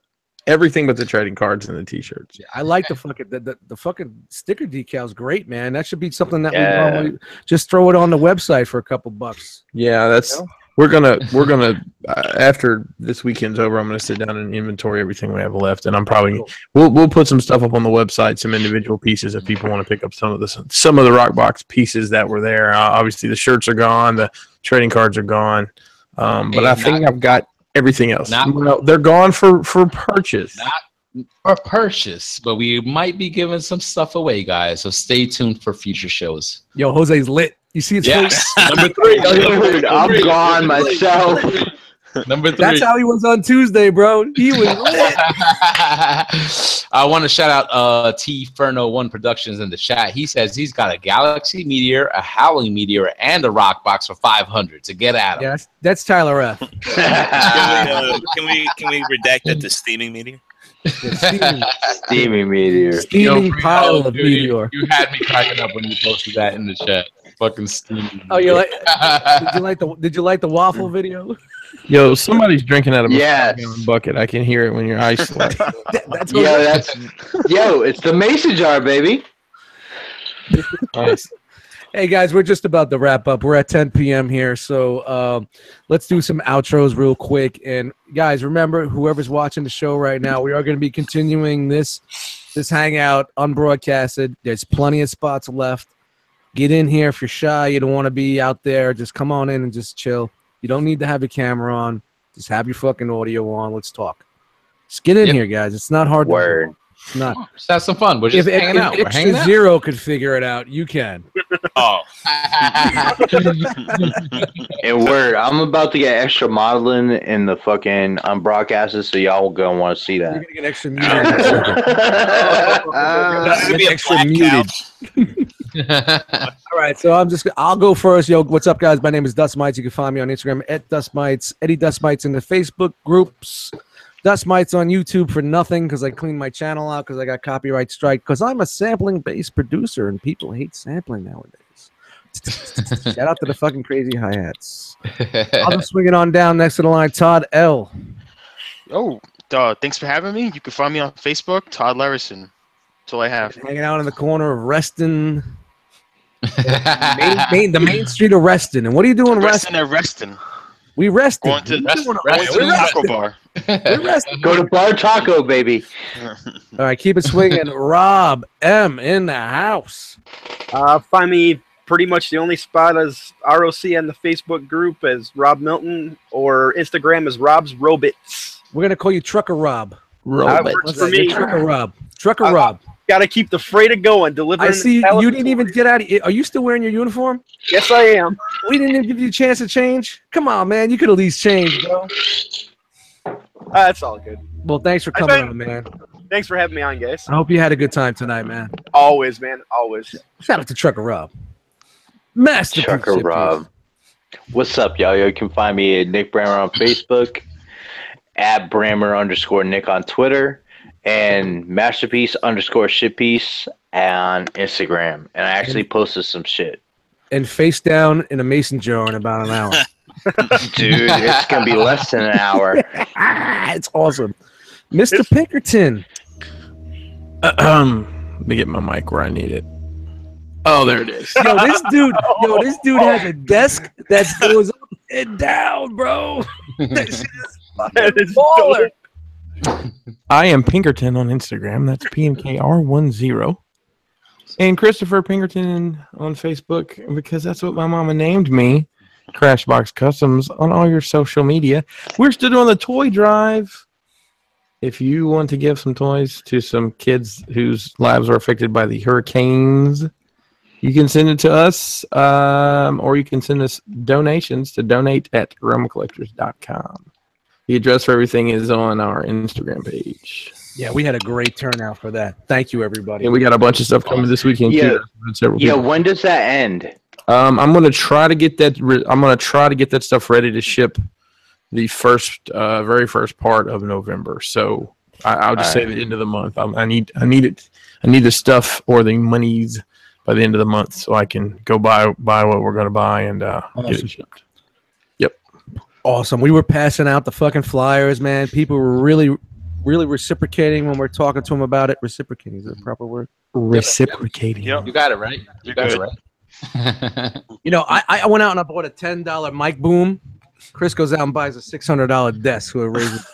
Everything but the trading cards and the T-shirts. I like the fucking sticker decals. Great, man. That should be something that we Yeah. normally just throw it on the website for a couple bucks. Yeah, that's You know? we're gonna after this weekend's over, I'm gonna sit down and inventory everything we have left, and I'm probably we'll put some stuff up on the website, some individual pieces if people want to pick up some of the Rock Box pieces that were there. Obviously, the shirts are gone, the trading cards are gone, but I think I've got everything else. They're gone for purchase. Not for purchase, but we might be giving some stuff away, guys. So stay tuned for future shows. Yo, Jose's lit. You see his face? Number 3. Dude, I'm gone myself. Number 3. That's how he was on Tuesday, bro. He was lit. I want to shout out T Ferno 1 Productions in the chat. He says he's got a Galaxy Meteor, a Howling Meteor, and a Rock Box for 500 to get at him. Yeah, that's Tyler F. Can we redact that to steaming meteor? Steamy meteor. Steaming pile of meteor. You had me cracking up when you posted that in the chat. Fucking steaming. Oh, you're like? Did you like the waffle video? Yo, somebody's drinking out of a Yes. 5-gallon bucket. I can hear it when your eyes sweat. It's the mason jar, baby. Nice. Hey guys, we're just about to wrap up. We're at 10 p.m. here, so let's do some outros real quick. And guys, remember, whoever's watching the show right now, we are going to be continuing this hangout unbroadcasted. There's plenty of spots left. Get in here if you're shy. You don't want to be out there. Just come on in and just chill. You don't need to have your camera on. Just have your fucking audio on. Let's talk. Just get in here, guys. It's not hard. Word. To do. It's not. Just have some fun. We're just hanging out. We're hanging out. Zero could figure it out. You can. Oh. And word, I'm about to get extra modeling in the fucking broadcasted, so y'all gonna want to see You're that. gonna get extra muted. in a second. Gonna be a Extra black muted. All right, so I'll go first. Yo, what's up, guys? My name is Dust Mites. You can find me on Instagram at Dust Mites, Eddie Dust Mites in the Facebook groups. Dust Mites on YouTube for nothing because I cleaned my channel out because I got copyright strike because I'm a sampling-based producer and people hate sampling nowadays. Shout out to the fucking crazy hi-hats. I'll just swing it on down next to the line. Todd L. Oh, thanks for having me. You can find me on Facebook, Todd Larison. That's all I have. Hanging out in the corner of Reston. the main street of Reston. And what are you doing, Reston? Reston. We rested. Going to We're the taco bar. Go to Bar Taco, baby. All right, keep it swinging. Rob M in the house. Find me pretty much the only spot is R.O.C. on the Facebook group as Rob Milton, or Instagram is Rob's Robits. We're gonna call you Trucker Rob. That works for me. Trucker Rob. Trucker Rob. Got to keep the freighter going. Delivering. I see you didn't even get out. Are you still wearing your uniform? Yes, I am. We didn't even give you a chance to change. Come on, man. You could at least change, bro. That's all good. Well, thanks for coming on, man. Thanks for having me on, guys. I hope you had a good time tonight, man. Always, man. Always. Shout out to Trucker Rob. Master Trucker Rob. What's up, y'all? You can find me at Nick Brammer on Facebook, at Brammer_Nick on Twitter, and Masterpiece_Shitpiece on Instagram. And I actually posted some shit. And face down in a mason jar in about an hour. Dude, it's going to be less than an hour. It's awesome. Mr. Pinkerton. Let me get my mic where I need it. Oh, there it is. Yo, this dude has a desk that goes up and down, bro. That shit is fucking baller. I am Pinkerton on Instagram. That's PNKR10. And Christopher Pinkerton on Facebook, because that's what my mama named me. Crashbox Customs on all your social media. We're still doing the toy drive. If you want to give some toys to some kids whose lives are affected by the hurricanes, you can send it to us, or you can send us donations to donate@RomaCollectors.com. The address for everything is on our Instagram page. Yeah, we had a great turnout for that. Thank you, everybody. And we got a bunch of stuff coming this weekend too. Yeah, when does that end? I'm gonna try to get that. I'm gonna try to get that stuff ready to ship the very first part of November. So I'll just say the end of the month. I need it. I need the stuff or the monies by the end of the month so I can go buy what we're gonna buy and get it shipped. Yep. Awesome. We were passing out the fucking flyers, man. People were really really reciprocating when we're talking to him about it. Reciprocating is that a proper word? Reciprocating. Yep. You got it right. You're Got it good. right. You know, I went out and I bought a $10 mic boom. Chris goes out and buys a $600 desk who raises.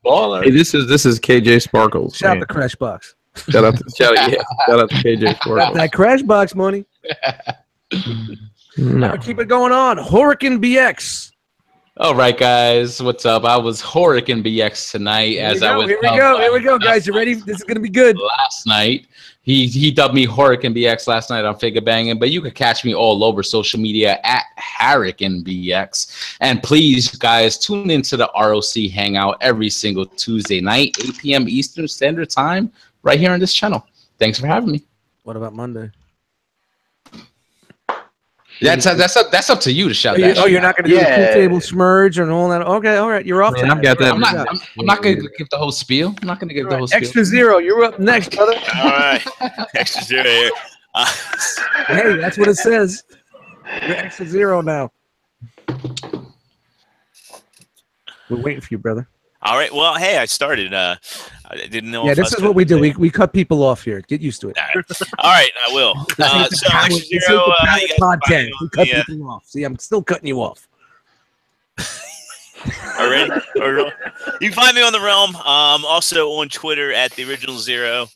Baller. Hey, this is KJ Sparkles. Shout out man. to Crash Box. Shout out to KJ Got Sparkles. that Crash Box money. No. Keep it going on. Hurricane BX. All right, guys, what's up? I was Hurricane BX tonight Here as we I go. was. Here we go, guys. You ready? This is gonna be good. Last night, he dubbed me Hurricane BX last night on Figure Banging, but you could catch me all over social media at Hurricane BX. And please, guys, tune into the R.O.C. Hangout every single Tuesday night, 8 p.m. Eastern Standard Time, right here on this channel. Thanks for having me. What about Monday? That's up to you to shout that. You're shit not out. gonna do the pool table smurge and all that. Okay, all right. You're off. Man, I've got that. I'm not going to give the whole spiel. I'm not going to give the whole spiel. Extra zero. You're up next, brother. All right. Extra zero here. Hey, that's what it says. You're extra zero now. We're waiting for you, brother. All right. Well, hey, I started. I didn't know. Yeah, if I this was is what we do. gonna- We cut people off here. Get used to it. All right, I will. So This extra ain't the zero. Pirate You guys podcast. find me We on cut the, people off. See, I'm still cutting you off. All right. You can find me on the Realm. Also on Twitter at the Original Zero.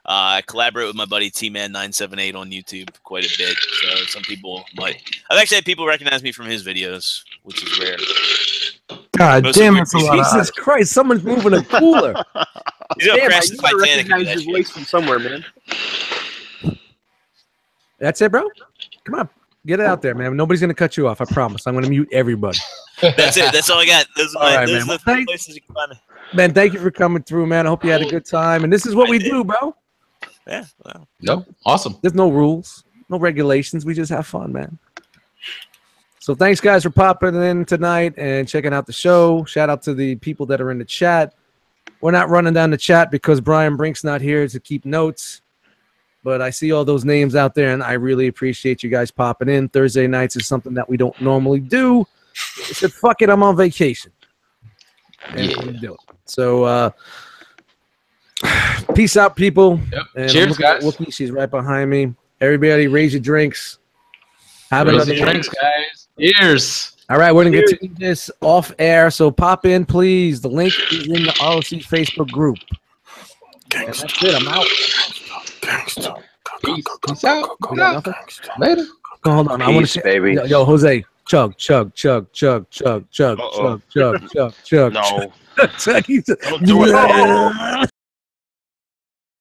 I collaborate with my buddy T-Man978 on YouTube quite a bit. So some people might. I've actually had people recognize me from his videos, which is rare. God Most of damn, it- it's a lot of Jesus Christ! Someone's moving a cooler. He's gonna Damn, crash I the gotta Titanic. recognize with that your voice from somewhere, man. That's it, bro. Come on, get it out there, man. Nobody's gonna cut you off. I promise. I'm gonna mute everybody. shit. That's it. That's all I got. Those are All my. right, Those man. are the three places you can find me. Man, thank you for coming through, man. I hope you had a good time. And this is what we do, bro. Yeah. Well. Nope. Awesome. There's no rules, no regulations. We just have fun, man. So thanks, guys, for popping in tonight and checking out the show. Shout out to the people that are in the chat. We're not running down the chat because Brian Brink's not here to keep notes. But I see all those names out there, and I really appreciate you guys popping in. Thursday nights is something that we don't normally do. I said, fuck it, I'm on vacation. And I'm gonna do it. So peace out, people. Yep. And I'm Cheers, looking at guys. Wookie. She's right behind me. Everybody, raise your drinks. Have Raise another the drinks, guys. Cheers. All right, we're going to continue this off air. So pop in, please. The link is in the R.O.C. Facebook group. And that's it. I'm out. Peace out. We got nothing? Later. Hold on. I want Peace, to baby. Yo, Jose. Chug, chug, chug, chug, chug, chug, Uh-oh. chug, chug, chug, chug. No. Chug. He said- Don't do it.